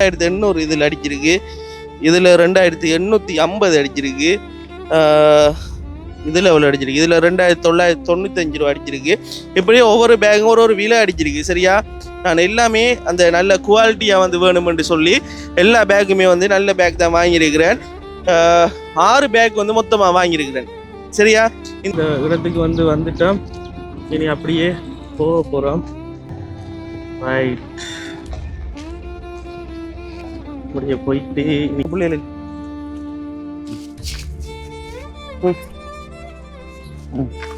2800 இதில் அடிச்சிருக்கு. இதில் 2850 அடிச்சிருக்கு. இதில் எவ்வளோ அடிச்சிருக்கு? இதில் 2995 ரூபா அடிச்சிருக்கு. இப்படியே ஒவ்வொரு பேக்கும் ஒரு விலை அடிச்சிருக்கு. சரியா, நான் எல்லாமே அந்த நல்ல குவாலிட்டியாக வந்து வேணுமென்று சொல்லி எல்லா பேக்குமே வந்து நல்ல பேக் தான் வாங்கியிருக்கிறேன். 6 பேக் வந்து மொத்தமாக வாங்கியிருக்கிறேன். சரியா, இந்த இடத்துக்கு வந்துட்டோம். இனி அப்படியே போக போகிறோம். ரைட், அப்படியே போயிட்டு இன்னைக்கு பிள்ளைகளுக்கு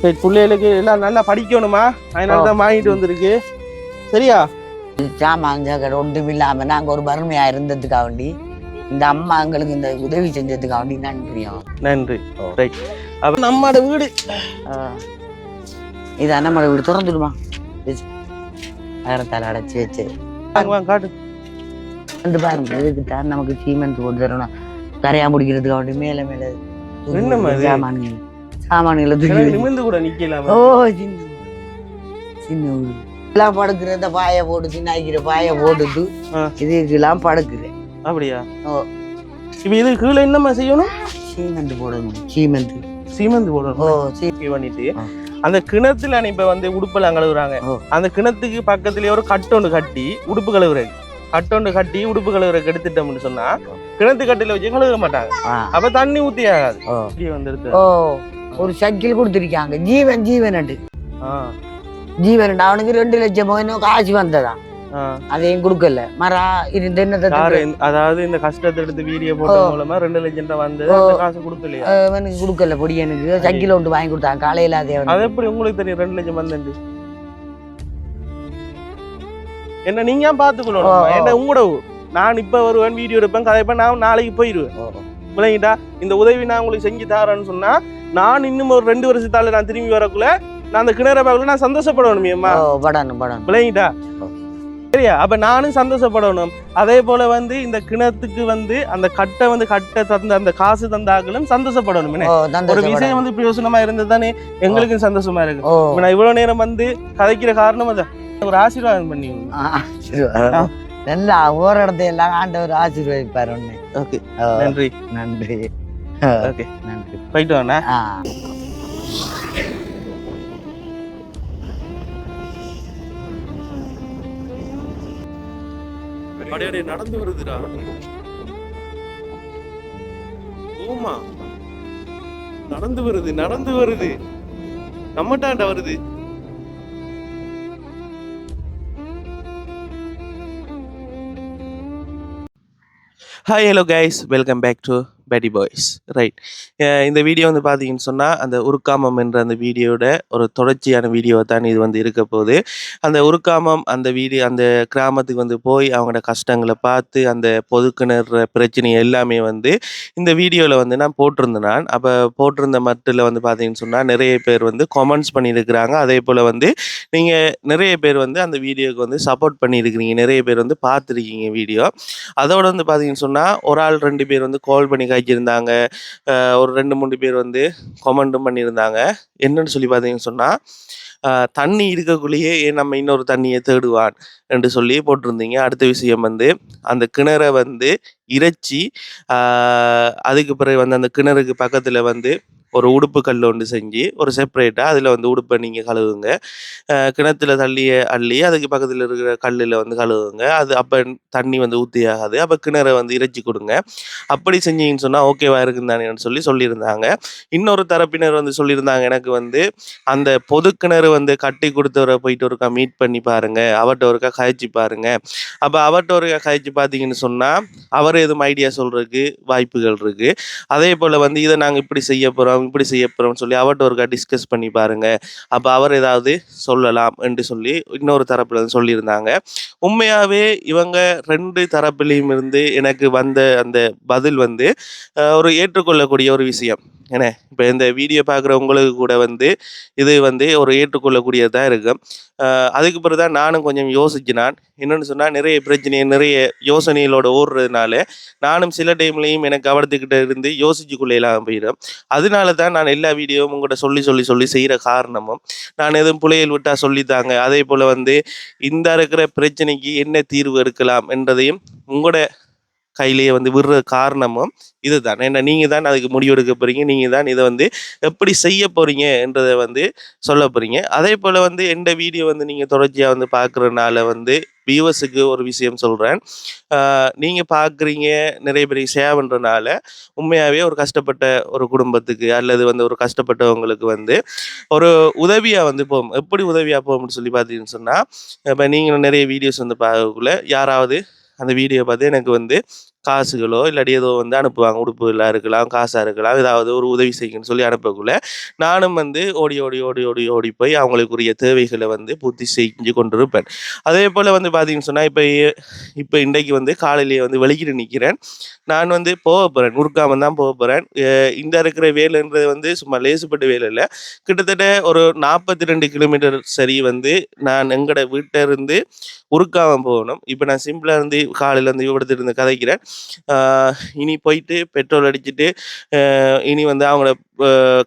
சரி, பிள்ளைகளுக்கு எல்லாம் நல்லா படிக்கணுமா, அதனால தான் வாங்கிட்டு வந்திருக்கு. சரியா, சாமான் ஒன்றும் இல்லாம நாங்க ஒரு வறுமையா இருந்ததுக்காக வேண்டி இந்த அம்மா எங்களுக்கு இந்த உதவி செஞ்சதுக்காக வேண்டி நன்றி. ரைட், அப்ப நம்மளோட வீடு இது நம்மளோட வீடு திறந்துடுமா, நேரத்தால் அடைச்சி வச்சு காட்டு வந்து பாருங்க. இதுக்குத்தான் நமக்கு சீமெண்ட் போட்டு தரணும் கரையா முடிக்கிறதுக்காக வேண்டி மேல மேல சாமான்களை நிமிர்ந்து கூட நிக்கலாம். ஓ, சின்ன ஊரு எல்லாம் படுக்குறத பாய போட்டு சின்னாய்க்கிற பாய போட்டுட்டு இதுக்கெல்லாம் படுக்குறேன். அப்படியா? இப்ப இது கீழே என்னமா செய்யணும்? சீமெண்ட் போடணும். சீமெண்ட் போடணும். பண்ணிட்டு அந்த கிணத்துல இப்ப வந்து உடுப்பெல்லாம் கழுவுறாங்க. அந்த கிணத்துக்கு பக்கத்துலயே ஒரு கட்டொண்டு கட்டி உடுப்பு கழுவுறேன். உடுப்பு கழுவுறதுக்கு எடுத்துட்டோம்னு சொன்னா கிணத்து கட்டில வச்சு கழுவ மாட்டாங்க. அப்ப தண்ணி ஊத்தி ஆகாது. ஒரு சைக்கிள் கொடுத்துருக்காங்க ஜீவன் அவனுக்கு 2 லட்சம் இன்னும் காசு வந்ததா, அதையும் கொடுக்கல. மரா இருந்த அதாவது இந்த கஷ்டத்தை எடுத்து வீடியோ போட்ட மூலமா 2 லட்சம் வந்து காசு கொடுக்கலையா? அவனுக்கு கொடுக்கல. பொடி எனக்கு சைக்கிள் ஒன்று வாங்கி கொடுத்தாங்க காலையில. அது எப்படி உங்களுக்கு தெரியும் 2 லட்சம் வந்து? என்ன நீங்க பாத்துக்கணும். என்ன உங்களோட நான் இப்ப வருவேன், வீடியோ எடுப்பேன், கதைப்பேன், நான் நாளைக்கு போயிடுவேன். விளங்கிட்டா? இந்த உதவி நான் உங்களுக்கு செஞ்சு தரேன்னு சொன்னா நான் இன்னும் ஒரு 2 வருஷத்தால நான் திரும்பி வரக்குள்ள நான் அந்த கிணற பார்க்கல நான் சந்தோஷப்படணும். விளங்கிட்டா? சரியா, அப்ப நானும் சந்தோஷப்படணும். அதே போல வந்து இந்த கிணத்துக்கு வந்து அந்த கட்டை தந்த அந்த காசு தந்தாக்களும் சந்தோஷப்படணும். ஒரு விஷயம் வந்து பிரயோசனமா இருந்தது தானே எங்களுக்கும் சந்தோஷமா இருக்கு. நான் இவ்வளவு நேரம் வந்து கதைக்கிற காரணம் அதான். ஒரு ஆசீர்வாதம் பண்ணி நல்லா ஒரு இடத்த எல்லாம் ஆண்டவர் ஆசீர்வதிப்பார். ஓகே, நன்றி. ஓகே, நன்றி. போயிட்டு வாண்ணா. நடந்து வருதுடா. ஓமா, நடந்து வருது நம்மட்டாண்ட வருது. Hi, hello guys, welcome back to paddy boys. Right, இந்த வீடியோ வந்து பார்த்தீங்கன்னு சொன்னால் அந்த உருக்காமம் என்ற அந்த வீடியோட ஒரு தொடர்ச்சியான வீடியோவை தான் இது வந்து இருக்க போகுது. அந்த உருக்காமம் அந்த அந்த கிராமத்துக்கு வந்து போய் அவங்களோட கஷ்டங்களை பார்த்து அந்த பொதுக்கிணறு பிரச்சனை எல்லாமே வந்து இந்த வீடியோவில் வந்து நான் போட்டிருந்தேன். அப்போ போட்டிருந்த மட்டில் வந்து பார்த்தீங்கன்னு சொன்னால் நிறைய பேர் வந்து கமெண்ட்ஸ் பண்ணியிருக்கிறாங்க. அதே போல் வந்து நீங்கள் நிறைய பேர் வந்து அந்த வீடியோவுக்கு வந்து சப்போர்ட் பண்ணியிருக்கிறீங்க. நிறைய பேர் வந்து பார்த்துருக்கீங்க வீடியோ. அதோட வந்து பார்த்தீங்கன்னு சொன்னால் ஒரு ஆள் 2 பேர் வந்து கால் பண்ணி இருந்தாங்க. ஒரு 2-3 பேர் வந்து கமெண்ட்டும் பண்ணியிருந்தாங்க. என்னன்னு சொல்லி பார்த்தீங்கன்னு சொன்னால் தண்ணி இருக்கக்குள்ளேயே நம்ம இன்னொரு தண்ணியை தேடுவான் என்று சொல்லி போட்டிருந்தீங்க. அடுத்த விஷயம் வந்து அந்த கிணறை வந்து இறைச்சி அதுக்கு பிறகு வந்து அந்த கிணறுக்கு பக்கத்தில் வந்து ஒரு உடுப்பு கல் ஒன்று செஞ்சு ஒரு செப்பரேட்டாக அதில் வந்து உடுப்பை நீங்கள் கழுவுங்க. கிணத்துல அள்ளி அதுக்கு பக்கத்தில் இருக்கிற கல்லில் வந்து கழுவுங்க. அது அப்போ தண்ணி வந்து ஊற்றி ஆகாது. அப்போ கிணறை வந்து இறைச்சி கொடுங்க. அப்படி செஞ்சீங்கன்னு சொன்னால் ஓகேவா இருக்குந்தானேன்னு சொல்லியிருந்தாங்க. இன்னொரு தரப்பினர் வந்து சொல்லியிருந்தாங்க, எனக்கு வந்து அந்த பொது கிணறு வந்து கட்டி கொடுத்தவரை போயிட்டு ஒருக்கா மீட் பண்ணி பாருங்கள், அவர்கிட்ட ஒருக்கா கழிச்சு பாருங்கள். அப்போ அவர்கிட்ட ஒருக்கா கழிச்சு பார்த்தீங்கன்னு சொன்னால் அவர் எதுவும் ஐடியா சொல்கிறதுக்கு வாய்ப்புகள் இருக்குது. அதே போல் வந்து இதை நாங்கள் இப்படி செய்ய போகிறோம்னு சொல்லி அவர்கிட்ட ஒருக்கா டிஸ்கஸ் பண்ணி பாருங்கள், அப்போ அவர் ஏதாவது சொல்லலாம் என்று சொல்லி இன்னொரு தரப்பில் வந்து சொல்லியிருந்தாங்க. உண்மையாகவே இவங்க 2 தரப்பிலையும் இருந்து எனக்கு வந்த அந்த பதில் வந்து ஒரு ஏற்றுக்கொள்ளக்கூடிய ஒரு விஷயம். ஏன்னா இப்போ இந்த வீடியோ பார்க்குற உங்களுக்கு கூட வந்து இது வந்து ஒரு ஏற்றுக்கொள்ளக்கூடியதாக இருக்கும். அதுக்கு பிறகு தான் நானும் கொஞ்சம் யோசிச்சினான். என்னென்னு சொன்னால் நிறைய பிரச்சனையை நிறைய யோசனைகளோட ஓடுறதுனால நானும் சில டைம்லையும் எனக்கு கவனத்துக்கிட்ட இருந்து யோசிச்சுக்குள்ளே இல்லாமல் போயிடும். அதனால தான் நான் எல்லா வீடியோவும் உங்கள்கிட்ட சொல்லி செய்கிற காரணமும் நான் எதுவும் பிள்ளைகள் விட்டால் சொல்லித்தாங்க, அதே போல் வந்து இந்த இருக்கிற பிரச்சனைக்கு என்ன தீர்வு எடுக்கலாம் என்றதையும் உங்களோட கையிலேயே வந்து விடுற காரணமும் இதுதான். ஏன்னா நீங்கள் தான் அதுக்கு முடிவெடுக்க போகிறீங்க, நீங்கள் தான் இதை வந்து எப்படி செய்ய போகிறீங்க என்றதை வந்து சொல்ல போகிறீங்க. அதே போல் வந்து எந்த வீடியோ வந்து நீங்கள் தொடர்ச்சியாக வந்து பார்க்குறதுனால வந்து வியூவர்ஸுக்கு ஒரு விஷயம் சொல்கிறேன். நீங்கள் பார்க்குறீங்க, நிறைய பேருக்கு ஷேர் பண்ணுறதுனால உண்மையாகவே ஒரு கஷ்டப்பட்ட ஒரு குடும்பத்துக்கு அல்லது வந்து ஒரு கஷ்டப்பட்டவங்களுக்கு வந்து ஒரு உதவியாக வந்து போகும். எப்படி உதவியாக போகும்னு சொல்லி பார்த்தீங்கன்னு சொன்னால், இப்போ நீங்களும் நிறைய வீடியோஸ் வந்து பார்க்கக்குள்ள யாராவது அந்த வீடியோ பார்த்து எனக்கு வந்து காசுகளோ இல்லாட்டி ஏதோ வந்து அனுப்புவாங்க. உடுப்புகளாக இருக்கலாம், காசாக இருக்கலாம், ஏதாவது ஒரு உதவி செய்யுங்கன்னு சொல்லி அனுப்பக்குள்ள நானும் வந்து ஓடி ஓடி ஓடி ஓடி ஓடி போய் அவங்களுக்குரிய தேவைகளை வந்து பூர்த்தி செஞ்சு கொண்டிருப்பேன். அதே போல் வந்து பார்த்தீங்கன்னு சொன்னால் இப்போ இன்றைக்கு வந்து காலையிலேயே வந்து வெளிக்கிட்டு நிற்கிறேன். நான் வந்து போக போகிறேன், உருக்காமல் தான் போக போகிறேன். இந்த இருக்கிற வேலைன்றது வந்து சும்மா லேசுப்பட்ட வேலை இல்லை. கிட்டத்தட்ட ஒரு 42 கிலோமீட்டர் சரி வந்து நான் எங்களோட வீட்டை இருந்து உருக்காமல் போகணும். இப்போ நான் சிம்பிளாக இருந்து காலையிலேருந்து இவ்வளோத்துட்டு இருந்து கதைக்கிறேன். இனி போயிட்டு பெட்ரோல் அடிச்சுட்டு இனி வந்து அவங்கள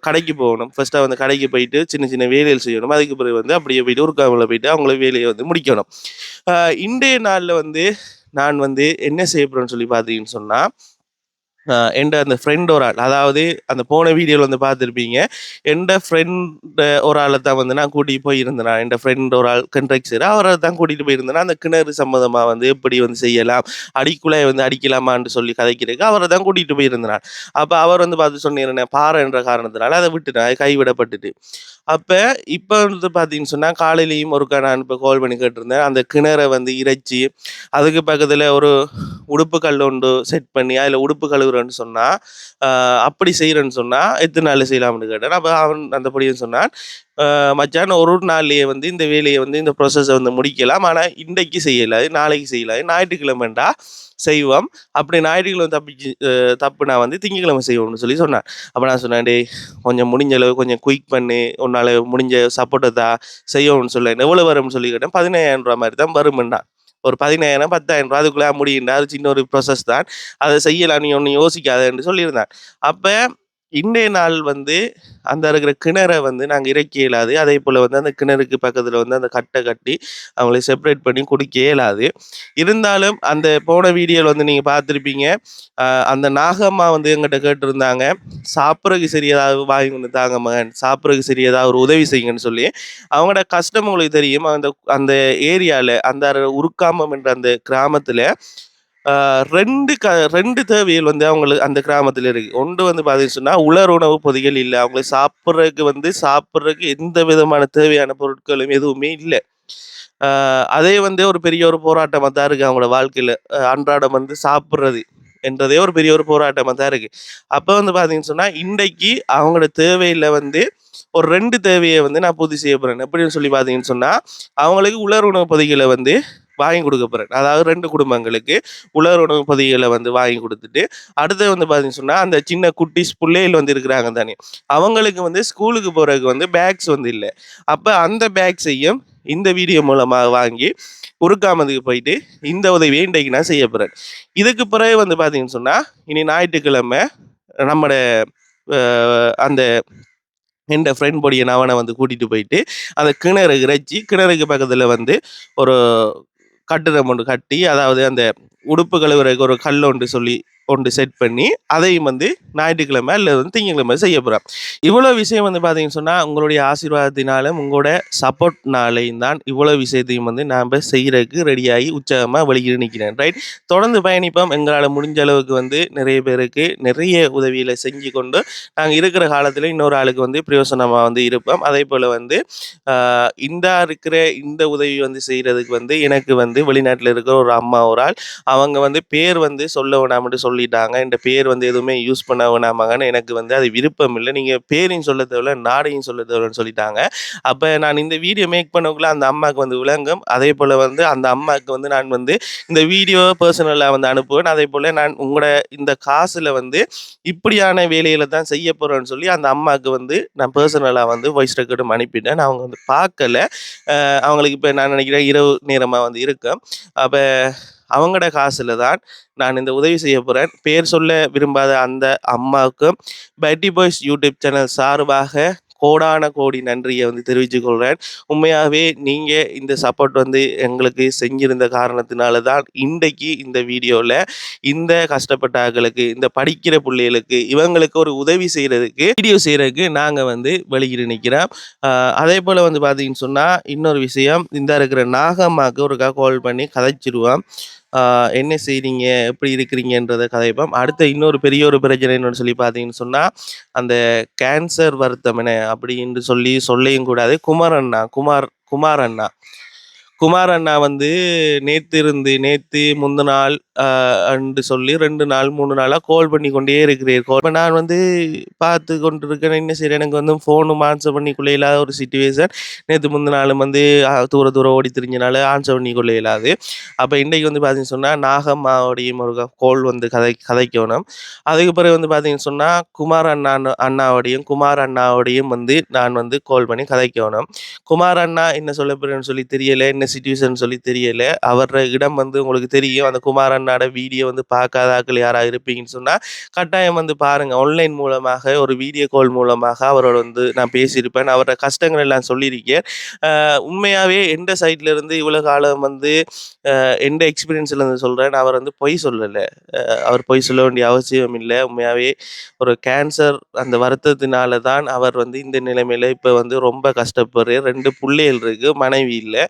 கடைக்கு போகணும். ஃபர்ஸ்ட்டாக வந்து கடைக்கு போயிட்டு சின்ன சின்ன வேலைகள் செய்யணும். அதுக்கு பிறகு வந்து அப்படியே போயிட்டு உருக்காமல போயிட்டு அவங்கள வேலையை வந்து முடிக்கணும். இன்றைய நாளில் வந்து நான் வந்து என்ன செய்ய போகிறேன்னு சொல்லி பார்த்தீங்கன்னு சொன்னால், என்ட அந்த ஃப்ரெண்ட் ஒரு ஆள், அதாவது அந்த போன வீடியோவில் வந்து பார்த்துருப்பீங்க, என்ட ஃப்ரெண்ட் ஒரு ஆளை தான் வந்து நான் கூட்டிகிட்டு போயிருந்தேன். என் ஃப்ரெண்ட் ஒரு ஆள் கண்ட்ராக்டர், அவரை தான் கூட்டிகிட்டு போயிருந்தேன். அந்த கிணறு சம்மந்தமாக வந்து எப்படி வந்து செய்யலாம், அடிக்குள்ளாய் வந்து அடிக்கலாமான்னு சொல்லி கதைக்கிறதுக்கு அவரை தான் கூட்டிகிட்டு போயிருந்தேன். அப்போ அவர் வந்து பார்த்து சொன்னேன், பாறை என்ற காரணத்தினால அதை விட்டுட்டேன், அது கைவிடப்பட்டுட்டு. அப்போ இப்போ வந்து பார்த்தீங்கன்னு சொன்னால் காலையிலையும் ஒருக்கா நான் இப்போ கால் பண்ணி கேட்டிருந்தேன். அந்த கிணறை வந்து இறைச்சி அதுக்கு பக்கத்தில் ஒரு உடுப்பு கல் ஒன்று செட் பண்ணி அதில் உடுப்பு கழுவுறேன்னு சொன்னால், அப்படி செய்கிறேன்னு சொன்னால் எத்தனை நாள் செய்யலாம்னு கேட்டேன். அப்போ அவன் அந்தபடியும் சொன்னான், மச்சான் ஒரு நாள்லேயே வந்து இந்த வேலையை வந்து இந்த ப்ரொசஸை வந்து முடிக்கலாம், ஆனால் இன்றைக்கு செய்யலாது, நாளைக்கு செய்யலாது, ஞாயிற்றுக்கிழமைண்டா செய்வோம், அப்படி ஞாயிற்றுக்கிழமை தப்புனா வந்து திங்கக்கிழமை செய்வோம்னு சொல்லி சொன்னான். அப்போ நான் சொன்னேன், டே கொஞ்சம் முடிஞ்ச அளவு கொஞ்சம் குயிக் பண்ணி உன்னால் முடிஞ்ச சப்போர்ட்டை தான் செய்வோம்னு சொல்லேன். எவ்வளோ வரும்னு சொல்லி கேட்டேன். 15,000 ரூபா மாதிரி தான் வரும்னா. ஒரு 15,000 10,000 ரூபா அதுக்குள்ளே முடியுண்டா, அது சின்ன ஒரு ப்ரொசஸ் தான், அதை செய்யலாம், நீ ஒன்றும் யோசிக்காதன்னு சொல்லியிருந்தான். அப்போ இன்றைய நாள் வந்து அந்த இருக்கிற கிணறை வந்து நாங்கள் இறக்க இயலாது. அதே போல் வந்து அந்த கிணறுக்கு பக்கத்தில் வந்து அந்த கட்டை கட்டி அவங்கள செப்பரேட் பண்ணி குடிக்க இயலாது. இருந்தாலும் அந்த போன வீடியோவில் வந்து நீங்கள் பார்த்துருப்பீங்க, அந்த நாகம்மா வந்து எங்கிட்ட கேட்டிருந்தாங்க, சாப்பிட்றதுக்கு சரி ஏதாவது வாங்கி கொண்டு தாங்க மகன், சாப்பிட்றதுக்கு சரி ஏதாவது ஒரு உதவி செய்யுங்கன்னு சொல்லி. அவங்களோட கஷ்டம் உங்களுக்கு தெரியும். அந்த ஏரியாவில் அந்த உருக்காமம் என்ற அந்த கிராமத்தில் 2 தேவைகள் வந்து அவங்களுக்கு அந்த கிராமத்தில் இருக்குது. ஒன்று வந்து பார்த்தீங்கன்னு சொன்னால் உலர் உணவு பொதிகள் இல்லை, அவங்களுக்கு சாப்பிட்றதுக்கு எந்த விதமான தேவையான பொருட்களும் எதுவுமே இல்லை. அதே வந்து ஒரு பெரிய ஒரு போராட்டமாக தான் இருக்குது அவங்களோட வாழ்க்கையில். அன்றாடம் வந்து சாப்பிட்றது என்றதே ஒரு பெரிய ஒரு போராட்டமாக தான் இருக்குது. அப்போ வந்து பார்த்தீங்கன்னு சொன்னால் இன்றைக்கு அவங்களோட தேவையில் வந்து ஒரு 2 தேவையை வந்து நான் பூர்த்தி செய்ய போகிறேன். எப்படின்னு சொல்லி பார்த்தீங்கன்னு சொன்னால், அவங்களுக்கு உலர் உணவு பொதிகளை வந்து வாங்கி கொடுக்க போகிறேன். அதாவது 2 குடும்பங்களுக்கு உலர் உணவு பொதிகளை வந்து வாங்கி கொடுத்துட்டு, அடுத்து வந்து பார்த்தீங்கன்னு சொன்னால் அந்த சின்ன குட்டிஸ் பிள்ளைகள் வந்து இருக்கிறாங்க தானே, அவங்களுக்கு வந்து ஸ்கூலுக்கு போகிறதுக்கு வந்து பேக்ஸ் வந்து இல்லை. அப்போ அந்த பேக்ஸையும் இந்த வீடியோ மூலமாக வாங்கி உருக்காமதுக்கு போயிட்டு இந்த உதவியை இன்றைக்கு நான் செய்ய போகிறேன். இதுக்கு பிறகு வந்து பார்த்தீங்கன்னு சொன்னால் இனி ஞாயிற்றுக்கிழமை நம்மளோட அந்த என் ஃப்ரெண்ட் பொடியை அவனை வந்து கூட்டிகிட்டு போயிட்டு அந்த கிணறு இறைச்சி கிணறுக்கு பக்கத்தில் வந்து ஒரு கட்டிடம் ஒன்று கட்டி, அதாவது அந்த உடுப்பு கழுவுறதுக்கு ஒரு கல் ஒன்று செட் பண்ணி அதையும் வந்து ஞாயிற்றுக்கிழமை இல்லை வந்து திங்கக்கிழமை செய்ய போகிறேன். இவ்வளோ விஷயம் வந்து பார்த்தீங்கன்னு சொன்னால் உங்களுடைய ஆசீர்வாதத்தினாலும் உங்களோட சப்போர்ட்னாலையும் தான் இவ்வளோ விஷயத்தையும் வந்து நாம் செய்கிறதுக்கு ரெடியாகி உற்சாகமாக வெளியே நிற்கிறேன். ரைட், தொடர்ந்து பயணிப்போம். எங்களால் முடிஞ்ச அளவுக்கு வந்து நிறைய பேருக்கு நிறைய உதவியில் செஞ்சு கொண்டு நாங்கள் இருக்கிற காலத்தில் இன்னொரு ஆளுக்கு வந்து பிரயோசனமாக வந்து இருப்போம். அதே போல் வந்து இந்த உதவி வந்து செய்கிறதுக்கு வந்து எனக்கு வந்து வெளிநாட்டில் இருக்கிற ஒரு அம்மா ஒரு ஆள், அவங்க வந்து பேர் வந்து சொல்ல வேணாம்னு சொல்லிட்டாங்க. என் பேர் வந்து எதுவுமே யூஸ் பண்ண வேணாமாங்கன்னு. எனக்கு வந்து அது விருப்பம் இல்ல. நீங்க பேரையும் சொல்ல தேவையில்ல, நாடையும் சொல்ல தேவையில்லன்னு சொல்லிட்டாங்க. அப்ப நான் இந்த வீடியோ மேக் பண்ணக்குள்ள அந்த அம்மாவுக்கு வந்து விளங்கும். அதேபோல வந்து அந்த அம்மாவுக்கு வந்து நான் வந்து இந்த வீடியோ பெர்சனலா வந்து அனுப்புவேன். அதேபோல நான் உங்களோட இந்த காசுல வந்து இப்படியான வேலைகள தான் செய்ய போறேன்னு சொல்லி அந்த அம்மாவுக்கு வந்து நான் பெர்சனலா வந்து வாய்ஸ் ரெக்கார்டும் அனுப்பிட்டேன். அவங்க வந்து பார்க்கல. அவங்களுக்கு இப்ப நான் நினைக்கிறேன் இரவு நேரமா வந்து இருக்கும். அப்ப அவங்களோட காசுல தான் நான் இந்த உதவி செய்ய போறேன். பேர் சொல்ல விரும்பாத அந்த அம்மாவுக்கும் பட்டி பாய்ஸ் யூடியூப் சேனல் சார்பாக கோடான கோடி நன்றியை வந்து தெரிவித்துக் கொள்கிறேன். உண்மையாகவே நீங்க இந்த சப்போர்ட் வந்து எங்களுக்கு செஞ்சிருந்த காரணத்தினால தான் இன்றைக்கு இந்த வீடியோவில் இந்த கஷ்டப்பட்ட ஆட்களுக்கு, இந்த படிக்கிற பிள்ளைகளுக்கு, இவங்களுக்கு ஒரு உதவி செய்கிறதுக்கு வீடியோ செய்கிறதுக்கு நாங்கள் வந்து வெளியிட்டு நிற்கிறோம். அதே போல் வந்து பார்த்தீங்கன்னு சொன்னால் இன்னொரு விஷயம், இந்த இருக்கிற நாகம்மாவுக்கு ஒருக்கா கால் பண்ணி கதைச்சிருவோம். என்ன செய்றீங்க? எப்படி இருக்கிறீங்கன்றத கதைப்போம். அடுத்த இன்னொரு பெரிய ஒரு பிரச்சனை என்னன்னு சொல்லி பார்த்தீங்கன்னு சொன்னா, அந்த கேன்சர் வருத்தமனே அப்படின்னு சொல்லி சொல்லயும் கூடாது. குமார் அண்ணா. குமார் அண்ணா வந்து நேத்து முந்த நாள் அன்று சொல்லி 2 நாள் 3 நாளா கால் பண்ணி கொண்டே இருக்கிறார். இப்ப நான் வந்து பார்த்து கொண்டிருக்கிறேன். என்ன செய்றேன், எனக்கு வந்து ஃபோனும் ஆன்சர் பண்ணிக்கொள்ள இயலாத ஒரு சிச்சுவேஷன். நேத்து முந்த நாளும் வந்து தூரம் ஓடி திரிஞ்சனால ஆன்சர் பண்ணிக்கொள்ள இயலாது. அப்ப இன்னைக்கு வந்து பார்த்தீங்கன்னு சொன்னா, நாகம்மாவோடையும் ஒரு கால் வந்து கதைக்கணும். அதுக்கு பிறகு வந்து பார்த்தீங்கன்னு சொன்னா, குமார் அண்ணாவோடையும் வந்து நான் வந்து கால் பண்ணி கதைக்கணும். குமார் அண்ணா என்ன சொல்ல போறேன்னு சொல்லி தெரியல, என்ன சிச்சுவேஷன் சொல்லி தெரியல. அவர இடம் வந்து உங்களுக்கு தெரியும். அந்த குமார் அண்ணாட வீடியோ வந்து பார்க்காத ஆட்கள் யாராவது இருப்பீங்கன்னு சொன்னா, கட்டாயம் வந்து பாருங்க. ஆன்லைன் மூலமாக ஒரு வீடியோ கால் மூலமாக அவரோட வந்து நான் பேசியிருப்பேன். அவரோட கஷ்டங்கள் எல்லாம் சொல்லியிருக்கேன். உண்மையாவே எந்த சைட்ல இருந்து இவ்வளவு காலம் வந்து எந்த எக்ஸ்பீரியன்ஸ்ல இருந்து சொல்றேன். அவர் வந்து பொய் சொல்லல. அவர் பொய் சொல்ல வேண்டிய அவசியம் இல்ல. உண்மையாவே ஒரு கேன்சர் அந்த வருத்தத்தினால தான் அவர் வந்து இந்த நிலைமையில இப்ப வந்து ரொம்ப கஷ்டப்படுறார். 2 புள்ளைகள் இருக்கு. மனைவி இல்ல.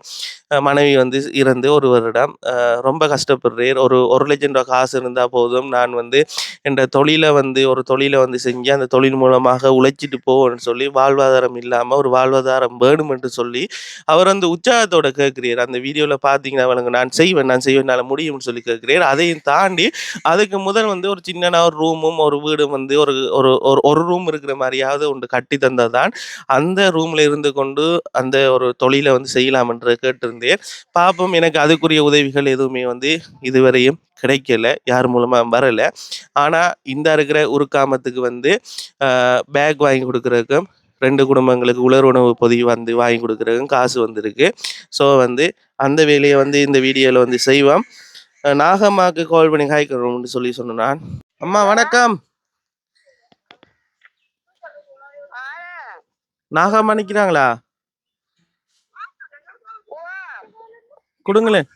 மனைவி வந்து இறந்து 1 வருடம். ரொம்ப கஷ்டப்படுறார். ஒரு ₹1,00,000 காசு இருந்தா போதும். நான் வந்து என்ற ஒரு தொழிலை வந்து செஞ்சு அந்த தொழில் மூலமாக உழைச்சிட்டு போவேன்னு சொல்லி வாழ்வாதாரம் இல்லாம ஒரு வாழ்வாதாரம் வேணும் என்று சொல்லி அவர் வந்து உற்சாகத்தோட கேட்கிறார். அந்த வீடியோல பார்த்தீங்கன்னா அவனுங்க நான் செய்வேன் என்னால முடியும்னு சொல்லி கேட்கிறார். அதையும் தாண்டி அதுக்கு முதல் வந்து ஒரு சின்னனா ஒரு ரூமும் ஒரு வீடும் வந்து ஒரு ஒரு ஒரு ஒரு ரூம் இருக்கிற மாதிரியாவது ஒன்று கட்டி தந்ததான் அந்த ரூம்ல இருந்து கொண்டு அந்த ஒரு தொழிலை வந்து செய்யலாம் என்று கேட்டிருந்தேன். பாப்போம். எனக்கு அதுக்குரிய உதவிகள் எதுவுமே வந்து இதுவரையும் கிடைக்கல. யார் மூலமா வரல. ஆனா இந்த இருக்கிற உருக்காமத்துக்கு வந்து பேக் வாங்கி கொடுக்கறதுக்கும் 2 குடும்பங்களுக்கு உலர் உணவு பொதி வந்து வாங்கி கொடுக்கறதுக்கும் காசு வந்திருக்கு. ஸோ வந்து அந்த வேலையை வந்து இந்த வீடியோல வந்து செய்வோம். நாகம்மாவுக்கு கால் பண்ணி ஹாய்க்கணும்னு சொல்லி சொன்னேன் நான். அம்மா வணக்கம். நாகம்மா நிக்கிறாங்களா? கொடுங்களேன்.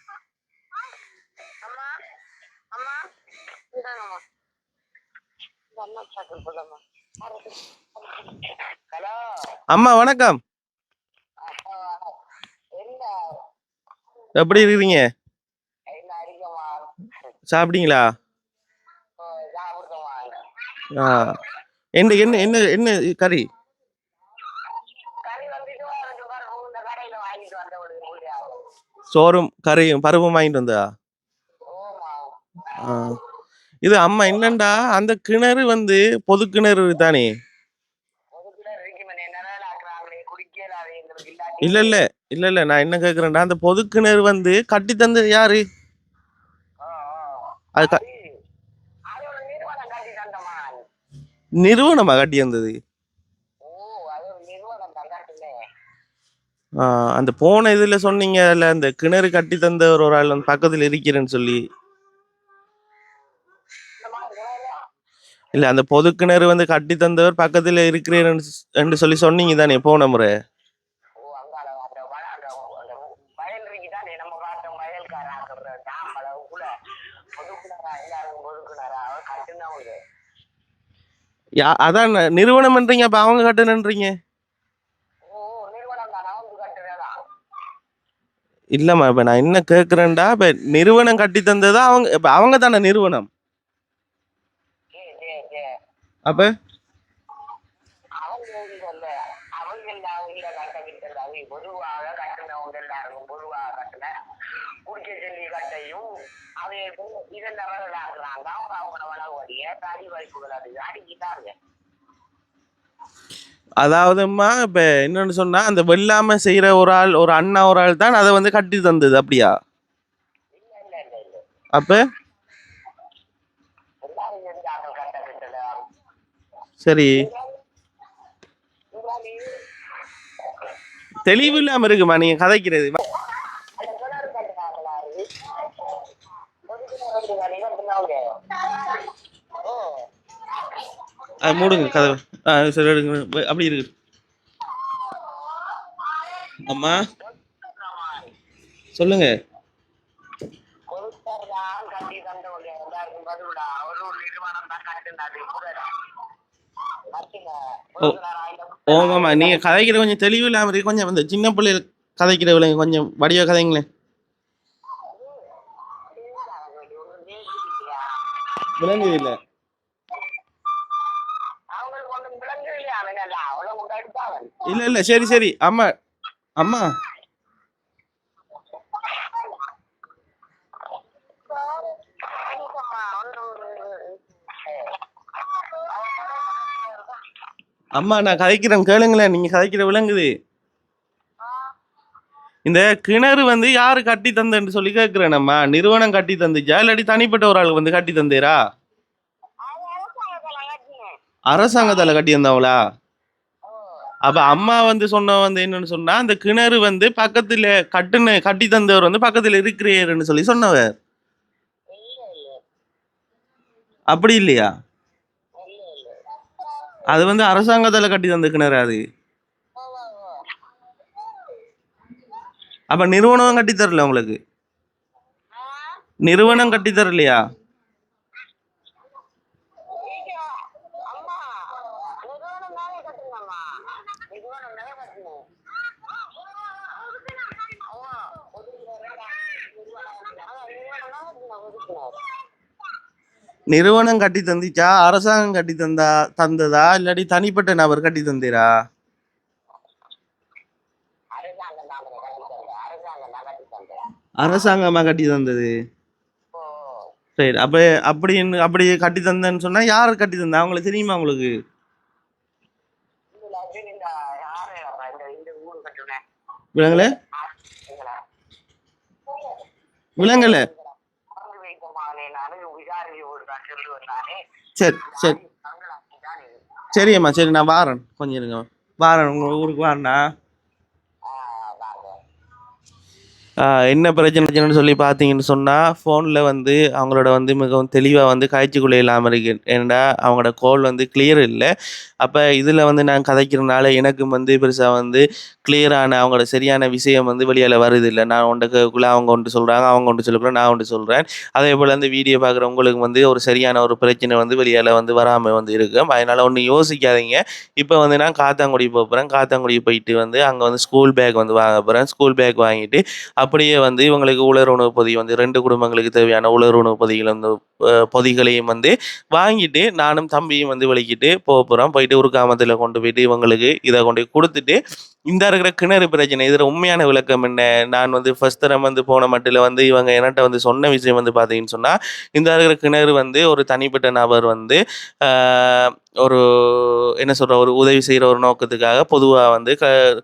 அம்மா வணக்கம். எப்படி இருக்கிறீங்க? சாப்பிட்டீங்களா? என்ன என்ன என்ன என்ன கறி? சோறும் கறியும் பருப்பும் வாங்கிட்டு வந்தா? இது அம்மா என்னண்டா அந்த கிணறு வந்து பொது கிணறு தானே? இல்ல இல்ல இல்ல இல்ல நான் என்ன கேக்குறேன்டா, அந்த பொது கிணறு வந்து கட்டி தந்தது யாரு? அது நிறுவனமா கட்டி தந்தது? அந்த போன இதுல சொன்னீங்க, அதுல அந்த கிணறு கட்டி தந்த ஒரு ஆள் வந்து பக்கத்துல இருக்கிறேன்னு சொல்லி. இல்ல அந்த பொது கிணறு வந்து கட்டி தந்தவர் பக்கத்துல இருக்கிறேன் என்று சொல்லி சொன்னீங்க தானே போன முறை? அதான் நிறுவனம்ன்றீங்க, அப்ப அவங்க கட்டணுன்றீங்க. இல்லம்மா, இப்ப நான் என்ன கேக்குறேன்டா, இப்ப நிறுவனம் கட்டி தந்ததா அவங்க? இப்ப அவங்க தானே நிறுவனம். அப்ப சொல்லி கட்டையும் அது இதெல்லாம் விளையாடுறாங்க. அவங்க வளவடிய தாடி வாய்ப்புகள் அது அடிக்கிட்டாங்க. அதாவதுமா இப்ப என்னன்னு சொன்னா அந்த வெள்ளாம செய்யற ஒரு ஆள் ஒரு அண்ணா ஒரு ஆள் தான் அதை வந்து கட்டி தந்தது அப்படியா? இல்ல இல்ல இல்ல இல்ல அப்ப எல்லாரும் இருந்தாங்க கட்டத்துல. சரி தெளிவு இல்லாம இருக்குமா நீங்க கதைக்கிறது? அது மூடுங்க கதை. சரி எடுங்க. அப்படி இருக்கு அம்மா சொல்லுங்க. கட்டி தந்தவங்க எல்லாருக்கும் பதிலா ஒரு நிறுவனம் தான் கட்டுனது. ஓமாம்மா நீங்க கதைக்கிற கொஞ்சம் தெளிவு இல்லாம இருக்கு. கொஞ்சம் இந்த சின்ன பிள்ளைகள் கதைக்கிற விலைங்க கொஞ்சம் வடிவ கதைங்களேன். விளங்குது இல்லை? இல்ல இல்ல சரி சரி அம்மா அம்மா அம்மா நான் கதைக்கிறேன் கேளுங்களேன். நீங்க கதைக்கிற விளங்குது. இந்த கிணறு வந்து யாரு கட்டி தந்தன்னு சொல்லி கேட்கிறேன். நம்ம நிறுவனம் கட்டி தந்துச்சா இல்லாட்டி தனிப்பட்ட ஒரு ஆள் வந்து கட்டி தந்தேரா? அரசாங்கத்தால கட்டி தந்தவங்களா? அப்ப அம்மா வந்து சொன்ன வந்து என்னன்னு சொன்னா அந்த கிணறு வந்து பக்கத்துல கட்டி தந்தவர் வந்து பக்கத்துல இருக்கிறேன்னு சொல்லி சொன்னவர். அப்படி இல்லையா? அது வந்து அரசாங்கத்தால கட்டி தந்த கிணறு அது. அப்ப நிறுவனம் கட்டி தரல உங்களுக்கு? நிறுவனம் கட்டி தரலையா? நிறுவனம் கட்டி தந்துச்சா அரசாங்கம் கட்டி தந்ததா இல்லாட்டி தனிப்பட்ட நபர் கட்டி தந்தீரா? அரசாங்கமா கட்டி தந்தது. சரி அப்படி கட்டி தந்தேன்னு சொன்னா யாரு கட்டி தந்தா அவங்களுக்கு தெரியுமா உங்களுக்கு? விலங்கல விலங்கல சரி சரி சரியம்மா சரி நான் வாரேன். கொஞ்சம் இருங்க வாரேன். உங்க ஊருக்கு வாரேண்ணா. என்ன பிரச்சனைன்னு சொல்லி பார்த்தீங்கன்னு சொன்னால் ஃபோனில் வந்து அவங்களோட வந்து மிகவும் தெளிவாக வந்து காய்ச்சிக்குள்ளே இல்லாமல் இருக்கு. ஏன்னா அவங்களோட கோல் வந்து கிளியர் இல்லை. அப்போ இதில் வந்து நான் கதைக்கிறதுனால எனக்கும் வந்து பெருசாக வந்து கிளியரான அவங்களோட சரியான விஷயம் வந்து வெளியால் வருது இல்லை. நான் ஒன்றுக்குள்ளே அவங்க ஒன்று சொல்கிறாங்க, அவங்க ஒன்று சொல்லுறேன், நான் ஒன்று சொல்கிறேன். அதே போல் அந்த வீடியோ பார்க்குறவங்களுக்கு வந்து ஒரு சரியான ஒரு பிரச்சனை வந்து வெளியால் வந்து வராமல் வந்து இருக்கும். அதனால் ஒன்று யோசிக்காதீங்க. இப்போ வந்து நான் காத்தாங்குடி போகிறேன். காத்தாங்குடி போயிட்டு வந்து அங்கே வந்து ஸ்கூல் பேக் வந்து வாங்க போகிறேன். ஸ்கூல் பேக் வாங்கிட்டு அப்படியே வந்து இவங்களுக்கு உலர் உணவு பொதி வந்து 2 குடும்பங்களுக்கு தேவையான உலர் உணவு பொதிகள் வந்து பொதிகளையும் வந்து வாங்கிட்டு நானும் தம்பியும் வந்து வெளிக்கிட்டு போகிறோம். போயிட்டு ஒரு கிராமத்தில் கொண்டு போயிட்டு இவங்களுக்கு இதை கொண்டு கொடுத்துட்டு இந்த இருக்கிற கிணறு பிரச்சனை இதில் உண்மையான விளக்கம் என்ன, நான் வந்து ஃபர்ஸ்ட் தரம் வந்து போன மட்டில் வந்து இவங்க என்கிட்ட வந்து சொன்ன விஷயம் வந்து பார்த்தீங்கன்னு சொன்னால் இந்த இருக்கிற கிணறு வந்து ஒரு தனிப்பட்ட நபர் வந்து ஒரு என்ன சொல்கிற ஒரு உதவி செய்கிற ஒரு நோக்கத்துக்காக பொதுவாக வந்து